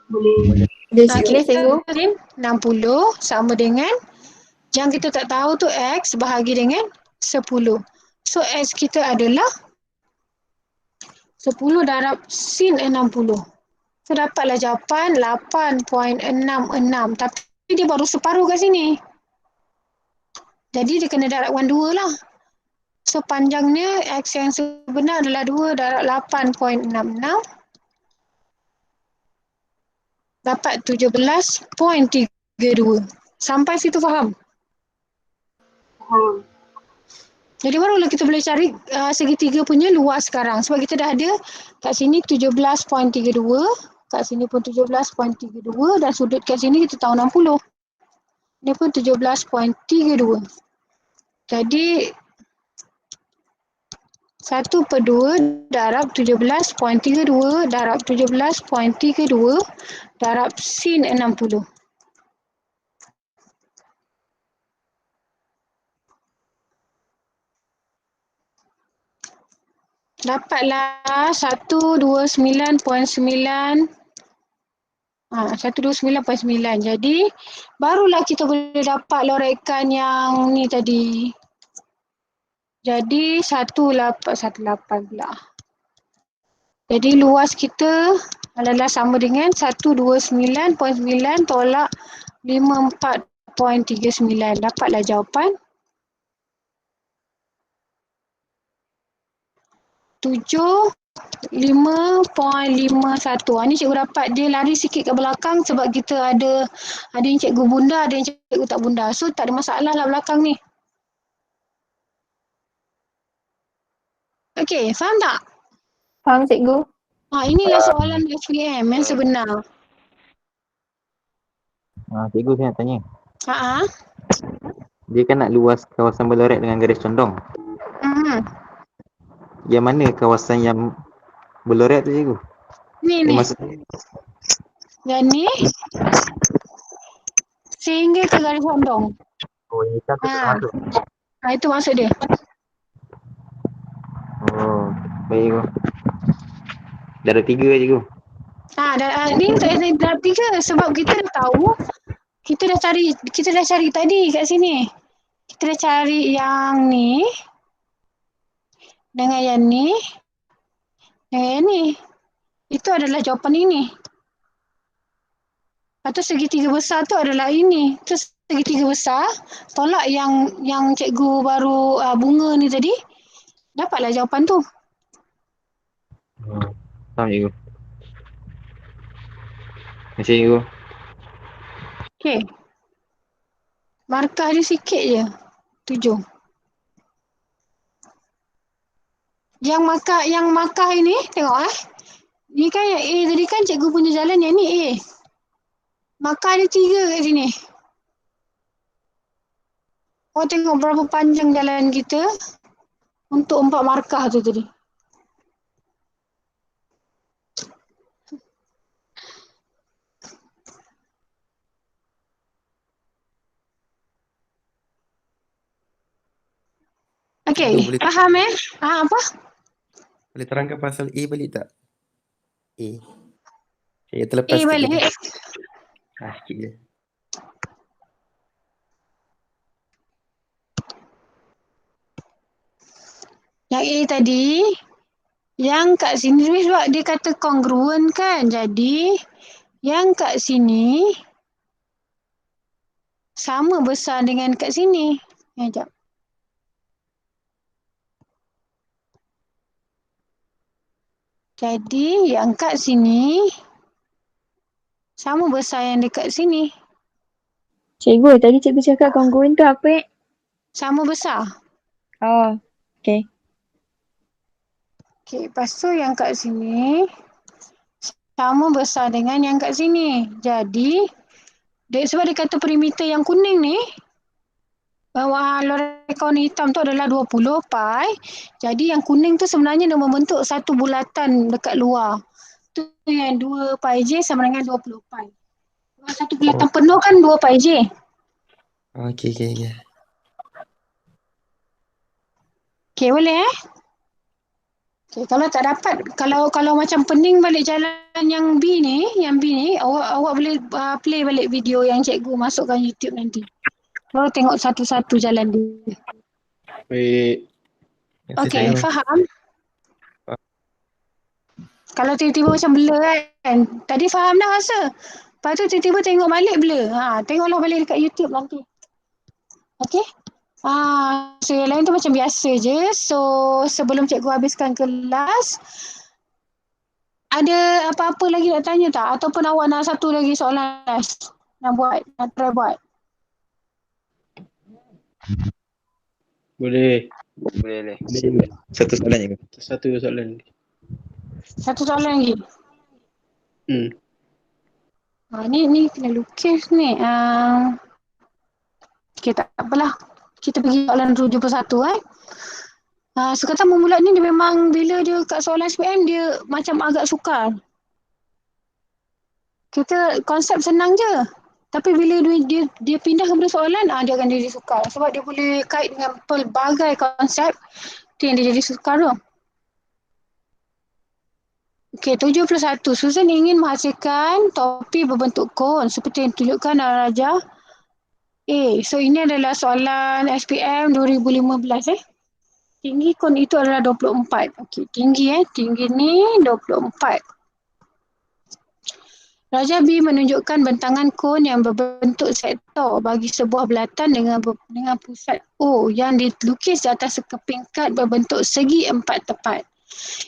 [SPEAKER 4] Boleh, cikgu.
[SPEAKER 2] 60 sama dengan yang kita tak tahu tu X bahagi dengan 10. So S kita adalah 10 darab sin 60. So dapatlah jawapan 8.66. Tapi dia baru separuh kat sini. Jadi dia kena darabkan 2 lah. So panjangnya X yang sebenar adalah 2 darab 8.66. Dapat 17.32. Sampai situ faham? Jadi barulah kita boleh cari segitiga punya luas sekarang. Sebab kita dah ada kat sini 17.32. Kat sini pun 17.32. Dan sudut kat sini kita tahu 60. Ini pun 17.32. Jadi 1/2 darab 17.32 darab 17.32 darab sin 60. Dapatlah 129.9. 129.9. Jadi barulah kita boleh dapat lorekan yang ni tadi. Jadi 18 pula. Jadi luas kita adalah sama dengan 129.9 tolak 54.39. Dapatlah jawapan 75.51. Ni cikgu dapat dia lari sikit ke belakang sebab kita ada yang cikgu bunda, ada yang cikgu tak bunda. So tak ada masalah lah belakang ni. Okey, faham tak?
[SPEAKER 4] Faham cikgu?
[SPEAKER 2] Inilah soalan FPM yang sebenar.
[SPEAKER 5] Cikgu saya nak tanya.
[SPEAKER 2] Ha.
[SPEAKER 5] Dia kan nak luas kawasan berloret dengan garis condong. Yang mana kawasan yang berloret tu cikgu?
[SPEAKER 2] Ni. Yang ni. Sehingga ke garis condong.
[SPEAKER 5] Oh, ini kan tak masuk.
[SPEAKER 2] Itu maksud dia.
[SPEAKER 5] Oh, baik cikgu. Darab 3 cikgu.
[SPEAKER 2] Ni tak ada darab 3 sebab kita dah tahu. Kita dah cari tadi kat sini. Kita dah cari yang ni. Dengan yang ni. Dengan yang ni. Itu adalah jawapan ini. Atau segitiga besar tu adalah ini. Tu segitiga besar. Tolak yang cikgu baru bunga ni tadi. Dapatlah jawapan tu.
[SPEAKER 5] Faham cikgu. Terima kasih cikgu.
[SPEAKER 2] Okey. Markah dia sikit je. 7. Yang markah ini, tengok Ni kan yang A tadi kan cikgu punya jalan yang ni A. Markah ada 3 kat sini. Tengok berapa panjang jalan kita untuk 4 markah tu tadi. Okey, faham apa?
[SPEAKER 7] Boleh terangkan pasal A balik tak? A. Saya terlepas
[SPEAKER 2] A balik.
[SPEAKER 7] Sikit je.
[SPEAKER 2] Yang A tadi, yang kat sini sebab dia kata congruent kan. Jadi, yang kat sini sama besar dengan kat sini. Sekejap. Jadi, yang kat sini sama besar yang dekat sini.
[SPEAKER 4] Cikgu, tadi cikgu cakap congruent tu apa?
[SPEAKER 2] Sama besar.
[SPEAKER 4] Oh, okey.
[SPEAKER 2] Okey, lepas tu yang kat sini sama besar dengan yang kat sini. Jadi, sebab dia kata perimeter yang kuning ni, lorekon hitam tu adalah 20 pi. Jadi yang kuning tu sebenarnya dia membentuk satu bulatan dekat luar. Tu yang 2 pi J sama dengan 20 pi. Kalau satu bulatan penuh kan 2 pi J.
[SPEAKER 7] Okey.
[SPEAKER 2] Okey, boleh Okay, kalau tak dapat, kalau macam pening balik jalan yang B ni, awak boleh play balik video yang cikgu masukkan YouTube nanti. Baru tengok satu-satu jalan dia.
[SPEAKER 1] Baik.
[SPEAKER 7] Terima kasih,
[SPEAKER 2] Okey,
[SPEAKER 7] cikgu.
[SPEAKER 2] faham?
[SPEAKER 7] Faham.
[SPEAKER 2] Kalau tiba-tiba macam blur kan. Tadi faham dah rasa. Lepas tu tiba-tiba tengok balik blur. Tengoklah balik dekat YouTube nanti. Okey? So yang lain tu macam biasa je. So sebelum cikgu habiskan kelas, ada apa-apa lagi nak tanya tak? Ataupun awak nak satu lagi soalan last? Nak try buat?
[SPEAKER 1] Boleh.
[SPEAKER 8] Boleh.
[SPEAKER 3] Satu soalan je.
[SPEAKER 1] Satu soalan.
[SPEAKER 2] Satu soalan lagi.
[SPEAKER 1] Hmm.
[SPEAKER 2] Ni kena lukis ni. Okay, tak apalah. Kita pergi soalan 71 so kata membulat ni dia memang bila dia kat soalan SPM dia macam agak sukar. Kita konsep senang je. Tapi bila dia pindah kepada soalan, dia akan jadi sukar. Sebab dia boleh kait dengan pelbagai konsep. Itu yang dia jadi sukar tu. Okey, 71. Susan ingin menghasilkan topi berbentuk kon seperti yang ditunjukkan dalam rajah A. So ini adalah soalan SPM 2015 Tinggi kon itu adalah 24. Okey, tinggi tinggi ni 24. Rajah B menunjukkan bentangan kon yang berbentuk sektor bagi sebuah belatan dengan pusat O yang dilukis di atas sekeping kad berbentuk segi 4 tepat.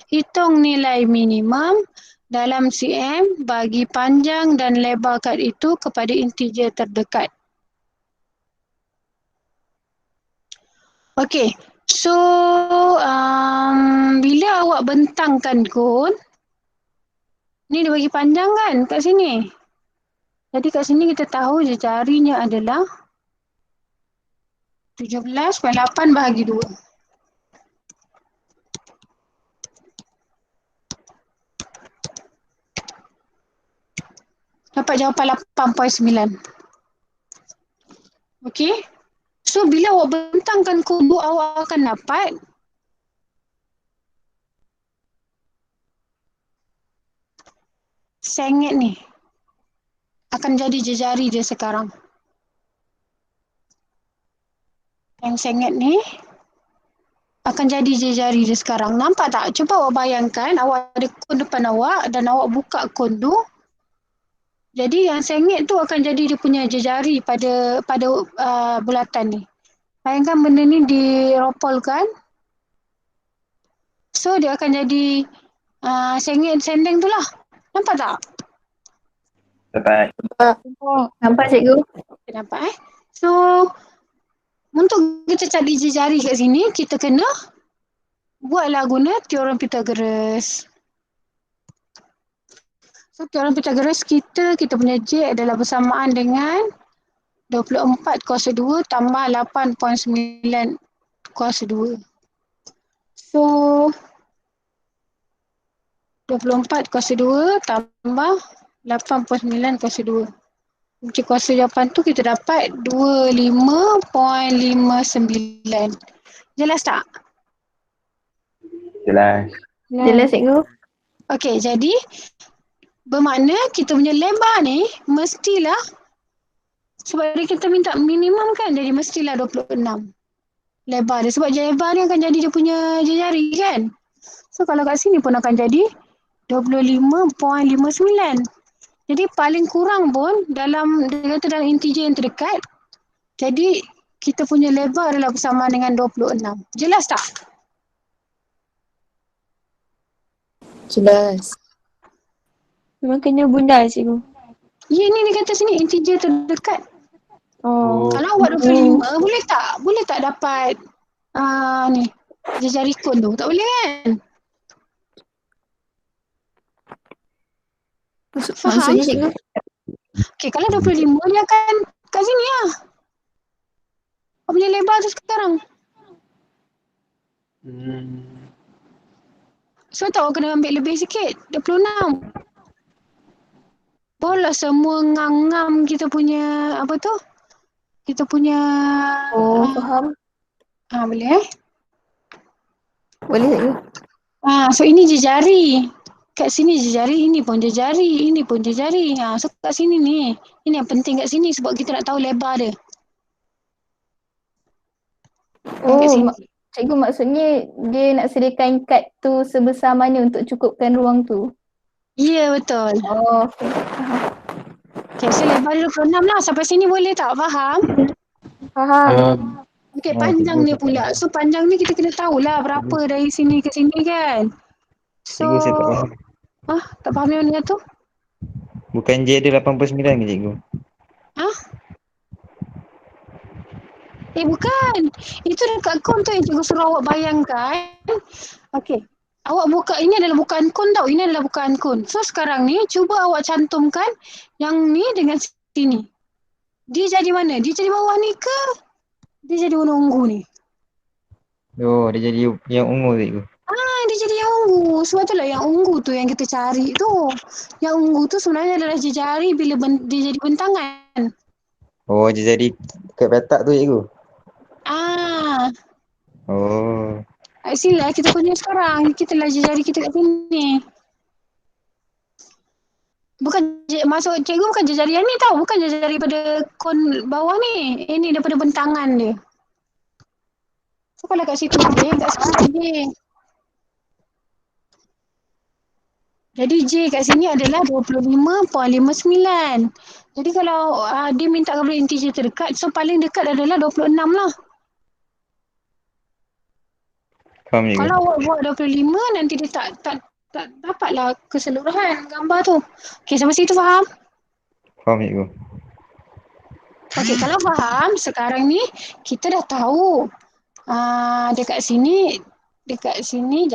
[SPEAKER 2] Hitung nilai minimum dalam cm bagi panjang dan lebar kad itu kepada integer terdekat. Okey, so bila awak bentangkan kon, ni dia bagi panjang kan kat sini. Jadi kat sini kita tahu je jarinya adalah 17/8 bahagi 2. Dapat jawapan 8.9. Okey. So bila awak bentangkan kubu, awak akan dapat sengit ni. Akan jadi jejari dia sekarang. Yang sengit ni akan jadi jejari dia sekarang. Nampak tak? Cuba awak bayangkan awak ada kon depan awak dan awak buka kon tu. Jadi yang sengit tu akan jadi dia punya jejari pada bulatan ni. Bayangkan benda ni diropolkan. So dia akan jadi sengit sendeng tu lah. Nampak tak?
[SPEAKER 3] Dapat.
[SPEAKER 4] Nampak cikgu?
[SPEAKER 2] Nampak So untuk kita cari jejari kat sini, kita kena buatlah guna teorem Pythagoras. So teorem Pythagoras kita punya J adalah bersamaan dengan 24 kuasa 2 tambah 8.9 kuasa 2. So 24 kuasa 2 tambah 8.9 kuasa 2. Macam kuasa jawapan tu kita dapat 25.59. Jelas tak?
[SPEAKER 3] Jelas.
[SPEAKER 4] Jelas cikgu?
[SPEAKER 2] Okey, jadi bermakna kita punya lebar ni mestilah sebab kita minta minimum kan, jadi mestilah 26 lebar dia. Sebab lebar ni akan jadi dia punya jari kan. So kalau kat sini pun akan jadi 25.59. Jadi paling kurang pun dalam dia kata dalam integer yang terdekat. Jadi kita punya lebar adalah bersama dengan 26. Jelas tak?
[SPEAKER 4] Jelas. Memang kena bundar cikgu.
[SPEAKER 2] Ya, ni dia kata sini integer terdekat.
[SPEAKER 4] Oh.
[SPEAKER 2] Kalau awak 25, boleh tak dapat ni jejari kon tu? Tak boleh kan? Faham?
[SPEAKER 4] Maksudnya cikgu?
[SPEAKER 2] Okey, kalau 25 dia akan kat sini lah. Awak punya lebar tu sekarang. So tak awak kena ambil lebih sikit, 26. Boleh semua ngam-ngam kita punya apa tu? Kita punya
[SPEAKER 4] Faham.
[SPEAKER 2] boleh
[SPEAKER 4] Boleh cikgu?
[SPEAKER 2] So ini jejari. Kat sini jejari, ini pun jejari, ini pun jejari. So kat sini ni. Ini yang penting kat sini sebab kita nak tahu lebar dia. Kat sini.
[SPEAKER 4] Cikgu maksudnya dia nak sediakan kad tu sebesar mana untuk cukupkan ruang tu?
[SPEAKER 2] Ya, betul.
[SPEAKER 4] Oh, okay.
[SPEAKER 2] Okay, so lebar 26 lah. Sampai sini boleh tak? Faham?
[SPEAKER 4] Faham.
[SPEAKER 2] Okay,
[SPEAKER 5] Oh,
[SPEAKER 2] panjang
[SPEAKER 5] cikgu
[SPEAKER 2] dia
[SPEAKER 5] saya tak
[SPEAKER 2] pula.
[SPEAKER 5] faham.
[SPEAKER 2] So, panjang ni kita kena tahulah berapa
[SPEAKER 5] Cikgu,
[SPEAKER 2] dari sini ke sini kan. So,
[SPEAKER 5] cikgu saya tak faham.
[SPEAKER 2] tak faham yang mana tu?
[SPEAKER 5] Bukan J ada 89 ke cikgu?
[SPEAKER 2] Ah, bukan. Itu dekat kon tu yang cikgu suruh awak bayangkan. Okay. Awak buka, ini adalah bukaan kon tau. Ini adalah bukaan kon. So, sekarang ni cuba awak cantumkan yang ni dengan sini. Dia jadi mana? Dia jadi bawah ni ke? Dia jadi warna ungu ni?
[SPEAKER 5] Oh, dia jadi yang ungu cikgu.
[SPEAKER 2] Dia jadi yang ungu. Sebab itulah yang ungu tu yang kita cari tu. Yang ungu tu sebenarnya adalah jari bila dia jadi bentangan.
[SPEAKER 5] Oh, dia jadi kat petak tu cikgu.
[SPEAKER 2] Ah,
[SPEAKER 5] Oh,
[SPEAKER 2] kat sini lah kita punya sekarang. Kita lah jari kita kat sini. Bukan masuk cikgu bukan jari yang ni tau. Bukan jari pada kon bawah ni. Ini daripada bentangan dia. So kalau kat situ J, kat sini J. Jadi J kat sini adalah 25.59. Jadi kalau dia minta kepada integer terdekat, so paling dekat adalah 26 lah.
[SPEAKER 5] faham cikgu.
[SPEAKER 2] Kalau awak buat 25, nanti dia tak dapatlah keseluruhan gambar tu. Okey, sampai situ faham?
[SPEAKER 5] Faham cikgu.
[SPEAKER 2] Okey, kalau faham, sekarang ni kita dah tahu dekat sini, dekat sini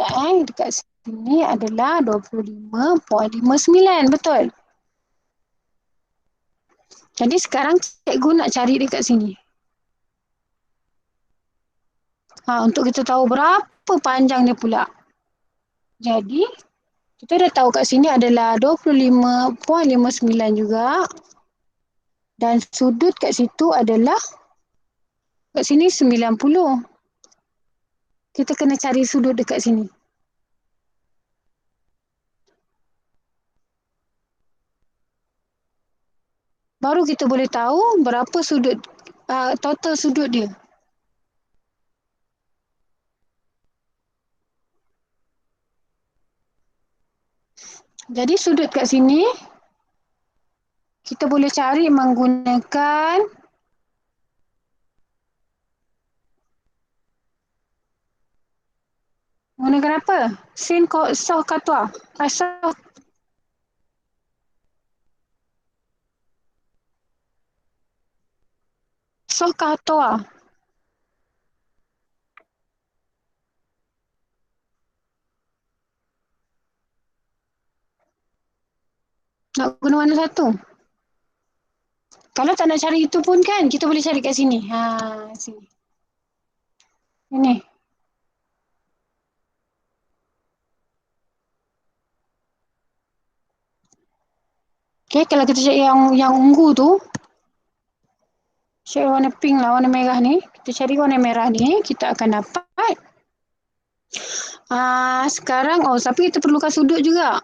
[SPEAKER 2] adalah 25.59, betul? Jadi sekarang cikgu nak cari dekat sini. Untuk kita tahu berapa panjang dia pula. Jadi, kita dah tahu kat sini adalah 25.59 juga. Dan sudut kat situ adalah, kat sini 90. Kita kena cari sudut dekat sini. Baru kita boleh tahu berapa sudut, total sudut dia. Jadi sudut kat sini, kita boleh cari menggunakan apa? Sin soh katwa. Soh katwa. Nak guna mana satu? Kalau tak nak cari itu pun kan, kita boleh cari kat sini. Sini. Ini. Okay, kalau kita cari yang ungu tu, cari warna pink lah, warna merah ni. Kita cari warna merah ni, kita akan dapat. Sekarang, tapi kita perlukan sudut juga.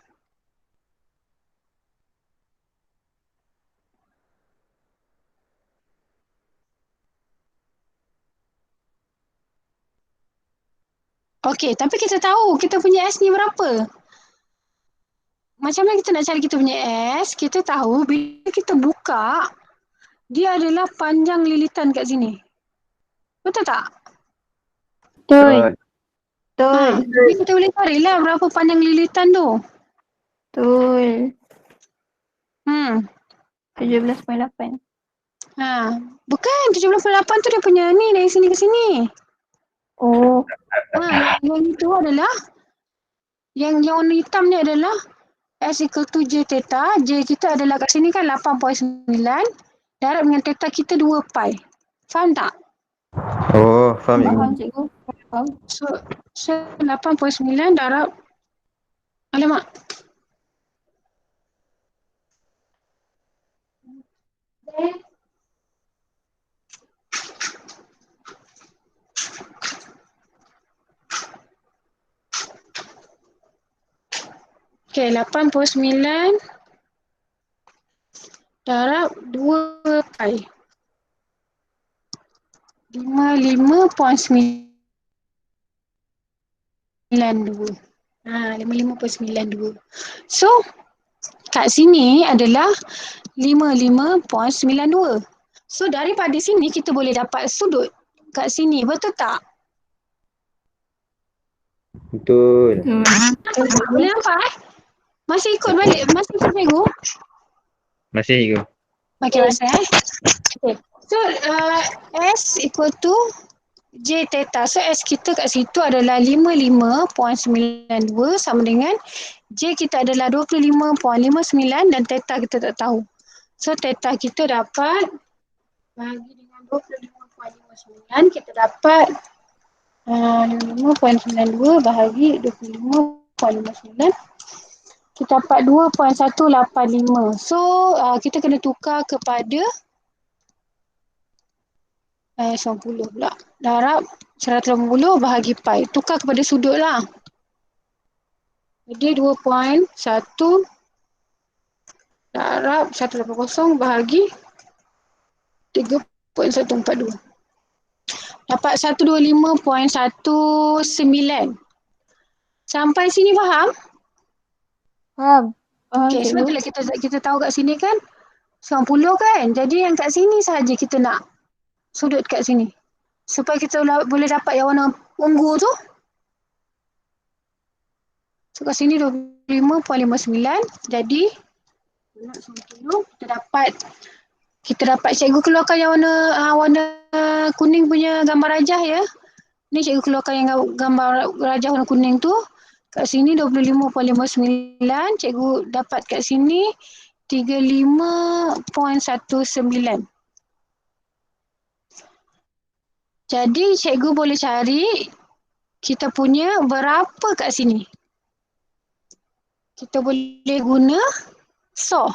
[SPEAKER 2] Okey, tapi kita tahu kita punya S ni berapa. Macam mana kita nak cari kita punya S? Kita tahu bila kita buka, dia adalah panjang lilitan kat sini. Betul tak?
[SPEAKER 4] Betul. Betul.
[SPEAKER 2] Jadi kita boleh carilah berapa panjang lilitan tu.
[SPEAKER 4] Betul. 17.8.
[SPEAKER 2] Bukan 17.8 tu dia punya ni dari sini ke sini.
[SPEAKER 4] Oh.
[SPEAKER 2] Yang itu adalah yang warna hitam ni adalah S equal to J theta. J kita adalah kat sini kan 8.9. Darab dengan theta kita 2 pi. Faham tak?
[SPEAKER 5] Oh, faham cikgu.
[SPEAKER 4] Faham cikgu. Faham.
[SPEAKER 2] So 8.9 darab. Alamak. Okay, 8.9 darab 2 pi. 55.9. 55.92. So, kat sini adalah 55.92. So, daripada sini kita boleh dapat sudut kat sini. Betul tak?
[SPEAKER 5] Betul.
[SPEAKER 2] Boleh nampak? Masih ikut balik? Masih ikut cikgu?
[SPEAKER 5] Masih cikgu.
[SPEAKER 2] Okey, masih Okay. So, S equal to J theta. So, S kita kat situ adalah 55.92 sama dengan J kita adalah 25.59 dan theta kita tak tahu. So, theta kita dapat bagi dengan 25.59 kita dapat 55.92 bahagi 25.59 kita dapat 2.185. So, kita kena tukar kepada 90 pula. Darab 180 bahagi pi. Tukar kepada sudut lah. Jadi 2.1 darab 180 bahagi 3.142. Dapat 125.19. Sampai sini faham?
[SPEAKER 6] Faham. Faham
[SPEAKER 2] Okay, sebab
[SPEAKER 6] cikgu.
[SPEAKER 2] itulah kita tahu kat sini kan 90 kan. Jadi yang kat sini saja kita nak sudut kat sini. Supaya kita boleh dapat yang warna ungu tu. So kat sini 25.59. Jadi 90 kita dapat cikgu keluarkan yang warna kuning punya gambar rajah ya. Ni cikgu keluarkan yang gambar rajah warna kuning tu. Kat sini 25.59. Cikgu dapat kat sini 35.19. Jadi cikgu boleh cari kita punya berapa kat sini. Kita boleh guna saw.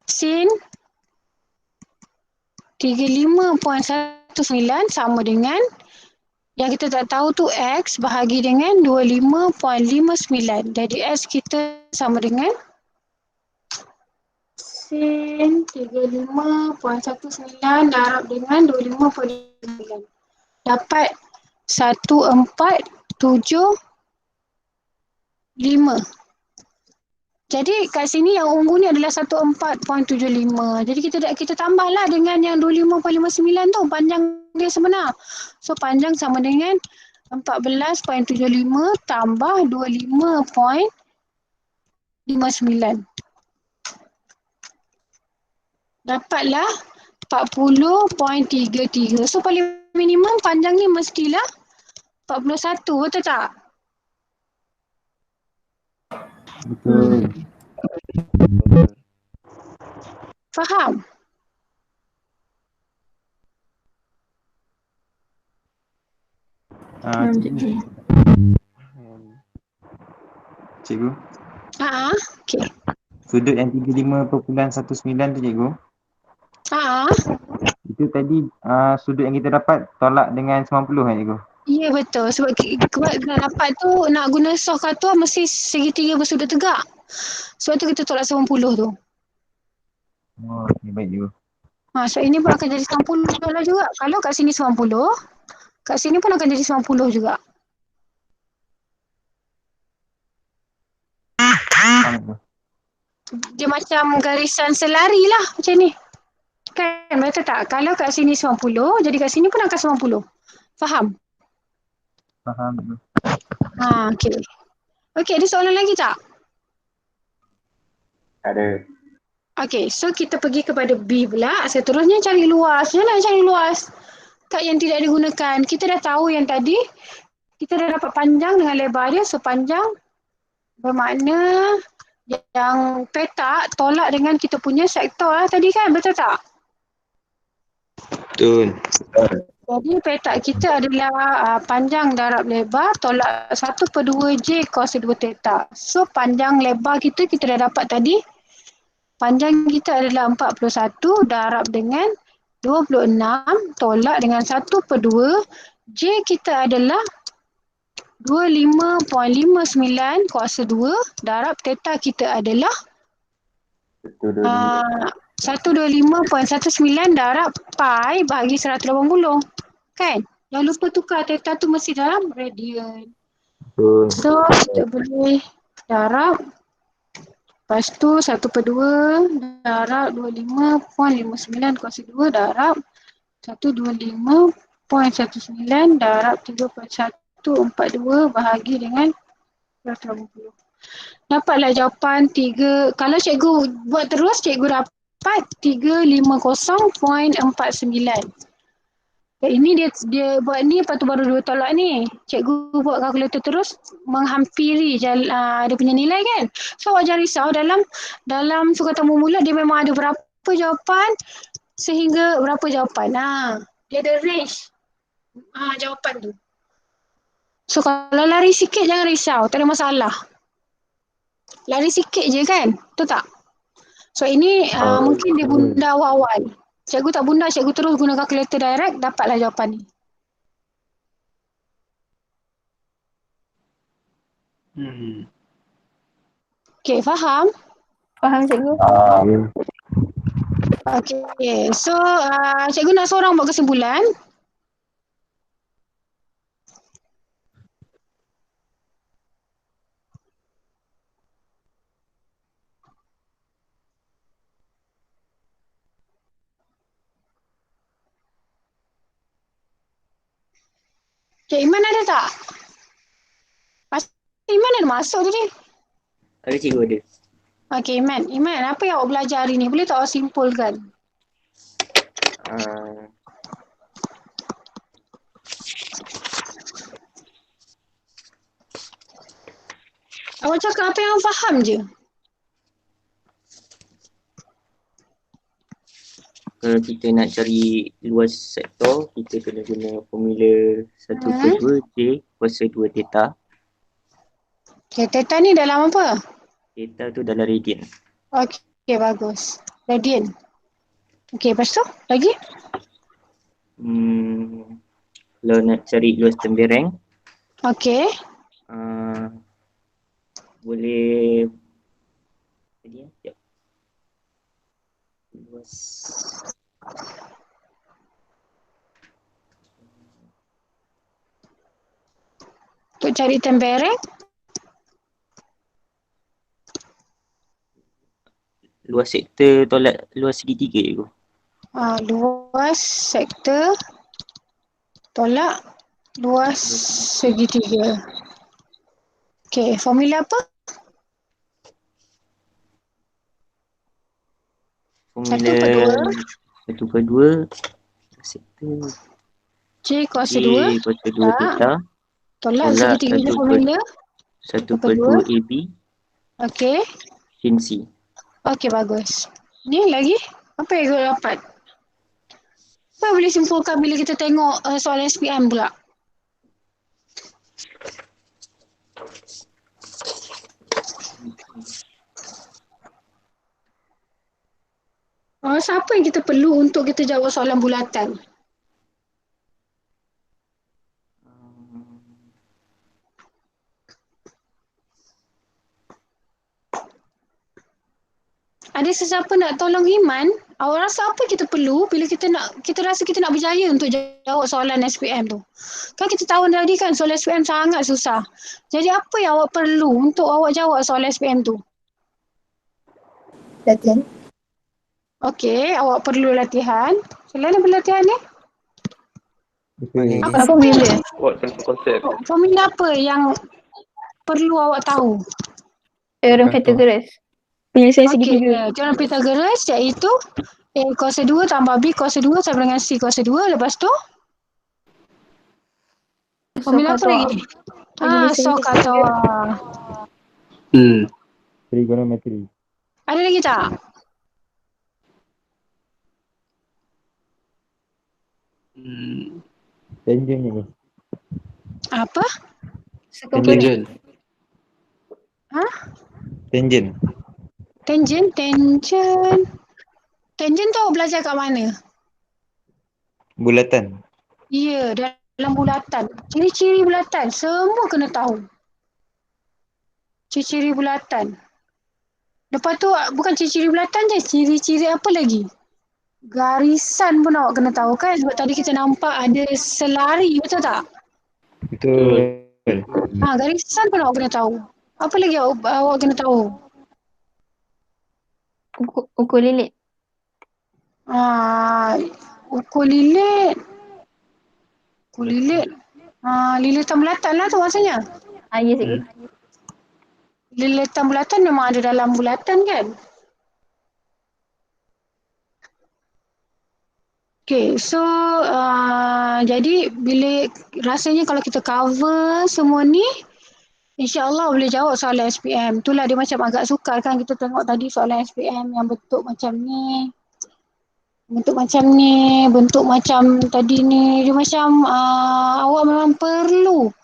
[SPEAKER 2] Sin 35.19 sama dengan yang kita tak tahu tu X bahagi dengan 25.59. Jadi X kita sama dengan sin 35.19 darab dengan 25.59. Dapat 1475. Jadi kat sini yang ungu ni adalah 14.75. Jadi kita tambahlah dengan yang 25.59 tu panjang dia sebenar. So panjang sama dengan 14.75 tambah 25.59. Dapatlah 40.33. So paling minimum panjang ni mestilah 41, betul tak?
[SPEAKER 5] Betul.
[SPEAKER 2] Faham?
[SPEAKER 5] Cikgu.
[SPEAKER 2] Okey.
[SPEAKER 5] Sudut yang 35.19 tu cikgu. Itu tadi sudut yang kita dapat tolak dengan 90 kan cikgu?
[SPEAKER 2] Ya betul. Sebab nak dapat tu nak guna soh katua mesti segitiga bersudut tegak. Sebab tu kita tolak 90 tu.
[SPEAKER 5] Oh, okay, baik cikgu.
[SPEAKER 2] So ini pun akan jadi 90 lah juga. Kalau kat sini 90, kat sini pun akan jadi 90 juga. Dia macam garisan selari lah macam ni. Kan betul tak? Kalau kat sini 90, jadi kat sini pun akan 90. Faham?
[SPEAKER 5] Faham cikgu.
[SPEAKER 2] Okey. Okey, ada soalan lagi tak?
[SPEAKER 5] Ada.
[SPEAKER 2] Okey, so kita pergi kepada B pula. Seterusnya cari luas. Janganlah cari luas kat yang tidak digunakan. Kita dah tahu yang tadi. Kita dah dapat panjang dengan lebar dia. So panjang bermakna yang petak tolak dengan kita punya sektor lah tadi kan. Betul tak?
[SPEAKER 5] Betul.
[SPEAKER 2] Jadi petak kita adalah panjang darab lebar tolak 1/2 J cos 2 theta. So panjang lebar kita dah dapat tadi. Panjang kita adalah 41 darab dengan 26 tolak dengan 1/2. J kita adalah 25.59 kuasa 2 darab theta kita adalah 125.19 darab pi bahagi 180. Kan? Jangan lupa tukar theta tu mesti dalam radian.
[SPEAKER 5] Betul.
[SPEAKER 2] So kita boleh darab. Lepas tu 1/2 darab 25.59 kuasa 2 darab 125.19 darab 3.142 bahagi dengan 280. Dapatlah jawapan 3. Kalau cikgu buat terus, cikgu dapat 350.49. Ini dia buat ni, lepas tu baru 2 tolak ni. Cikgu buat kalkulator terus menghampiri dia punya nilai kan. So awak jangan risau, dalam sukatan bermula dia memang ada berapa jawapan sehingga berapa jawapan. Dia ada range jawapan tu. So kalau lari sikit jangan risau, tak ada masalah. Lari sikit je kan, betul tak? So ini mungkin dia bunda awal-awal. Cikgu tak bunda, cikgu terus guna kalkulator direct, dapatlah jawapan ni. Okay, faham?
[SPEAKER 6] Faham cikgu?
[SPEAKER 2] Okay, so cikgu nak seorang buat kesimpulan. Cik Iman ada tak? Iman ada masuk tadi.
[SPEAKER 3] Ada cikgu ada.
[SPEAKER 2] Okay, Iman, apa yang awak belajar hari ni? Boleh tak awak simpulkan? Awak cakap apa yang awak faham je.
[SPEAKER 3] Kalau kita nak cari luas sektor, kita kena guna formula 1/2 J kuasa 2 theta.
[SPEAKER 2] Okay, theta ni dalam apa?
[SPEAKER 3] Theta tu dalam radian.
[SPEAKER 2] Okay, bagus. Radian. Okay, lepas tu lagi?
[SPEAKER 3] Kalau nak cari luas tembereng,
[SPEAKER 2] Okay.
[SPEAKER 3] boleh sekejap. Luas
[SPEAKER 2] Untuk cari tembereng?
[SPEAKER 3] luas sektor tolak luas segitiga cikgu.
[SPEAKER 2] Luas sektor tolak luas segitiga. Okay, formula apa?
[SPEAKER 3] Formula 1/2 sektor
[SPEAKER 2] J kuasa
[SPEAKER 3] J
[SPEAKER 2] 2
[SPEAKER 3] kuasa 2 theta
[SPEAKER 2] tolak
[SPEAKER 3] tolak
[SPEAKER 2] segitiga je formula.
[SPEAKER 3] 1/2 AB
[SPEAKER 2] Okay.
[SPEAKER 3] sin C.
[SPEAKER 2] Okay, bagus. Ni lagi? Apa yang kau dapat? Apa yang boleh simpulkan bila kita tengok soalan SPM pula? Siapa yang kita perlu untuk kita jawab soalan bulatan? Ada sesiapa nak tolong Iman? Awak rasa apa kita perlu bila kita rasa kita nak berjaya untuk jawab soalan SPM tu? Kan kita tahu tadi kan soalan SPM sangat susah. Jadi apa yang awak perlu untuk awak jawab soalan SPM tu?
[SPEAKER 6] Latihan.
[SPEAKER 2] Okey, awak perlu latihan. Selain daripada latihan ni?
[SPEAKER 6] Apa formula?
[SPEAKER 2] Formula apa yang perlu awak tahu?
[SPEAKER 6] Teorem Pythagoras. Penyelesaian segitiga.
[SPEAKER 2] Teorem Pythagoras iaitu A kuasa 2 tambah B kuasa 2 sama dengan C kuasa 2. Lepas tu? Formula apa lagi? SOHCAHTOA.
[SPEAKER 5] Trigonometri.
[SPEAKER 2] Ada lagi tak?
[SPEAKER 5] Tangent ni.
[SPEAKER 2] Apa?
[SPEAKER 1] Tangent.
[SPEAKER 5] Tangent.
[SPEAKER 2] Tangent tu awak belajar kat mana?
[SPEAKER 5] Bulatan.
[SPEAKER 2] Ya, dalam bulatan. Ciri-ciri bulatan. Semua kena tahu. Ciri-ciri bulatan. Lepas tu bukan ciri-ciri bulatan je. Ciri-ciri apa lagi? Garisan pun awak kena tahu kan, sebab tadi kita nampak ada selari, betul tak?
[SPEAKER 1] Betul.
[SPEAKER 2] Garisan pun awak kena tahu. Apa lagi awak kena tahu?
[SPEAKER 4] Ukur lilit.
[SPEAKER 2] Ukur lilit. Ukur lilit. Lilitan bulatan lah tu maksudnya.
[SPEAKER 4] Ya, cikgu.
[SPEAKER 2] Lilitan bulatan memang ada dalam bulatan kan? Okay, so jadi bila rasanya kalau kita cover semua ni, InsyaAllah boleh jawab soalan SPM. Itulah dia macam agak sukar kan kita tengok tadi soalan SPM yang bentuk macam ni. Bentuk macam tadi ni. Dia macam awak memang perlu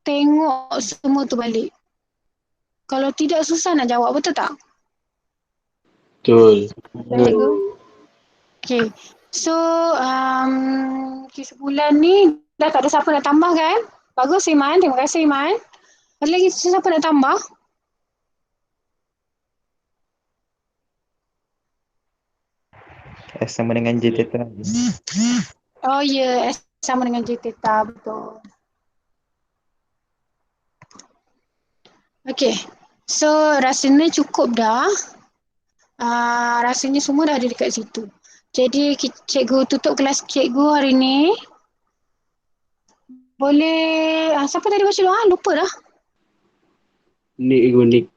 [SPEAKER 2] tengok semua tu balik. Kalau tidak susah nak jawab, betul tak?
[SPEAKER 1] Betul.
[SPEAKER 4] Cikgu.
[SPEAKER 2] Okay. So, sebulan ni dah tak ada siapa nak tambah kan? Bagus Iman, terima kasih Iman. Ada lagi siapa nak tambah?
[SPEAKER 5] S sama dengan J theta.
[SPEAKER 2] Oh ya, S sama dengan J theta, betul. Okay, so rasanya cukup dah. Rasanya semua dah ada dekat situ. Jadi cikgu tutup kelas cikgu hari ni. Boleh, siapa tadi baca doa? Lupa dah.
[SPEAKER 1] Nik.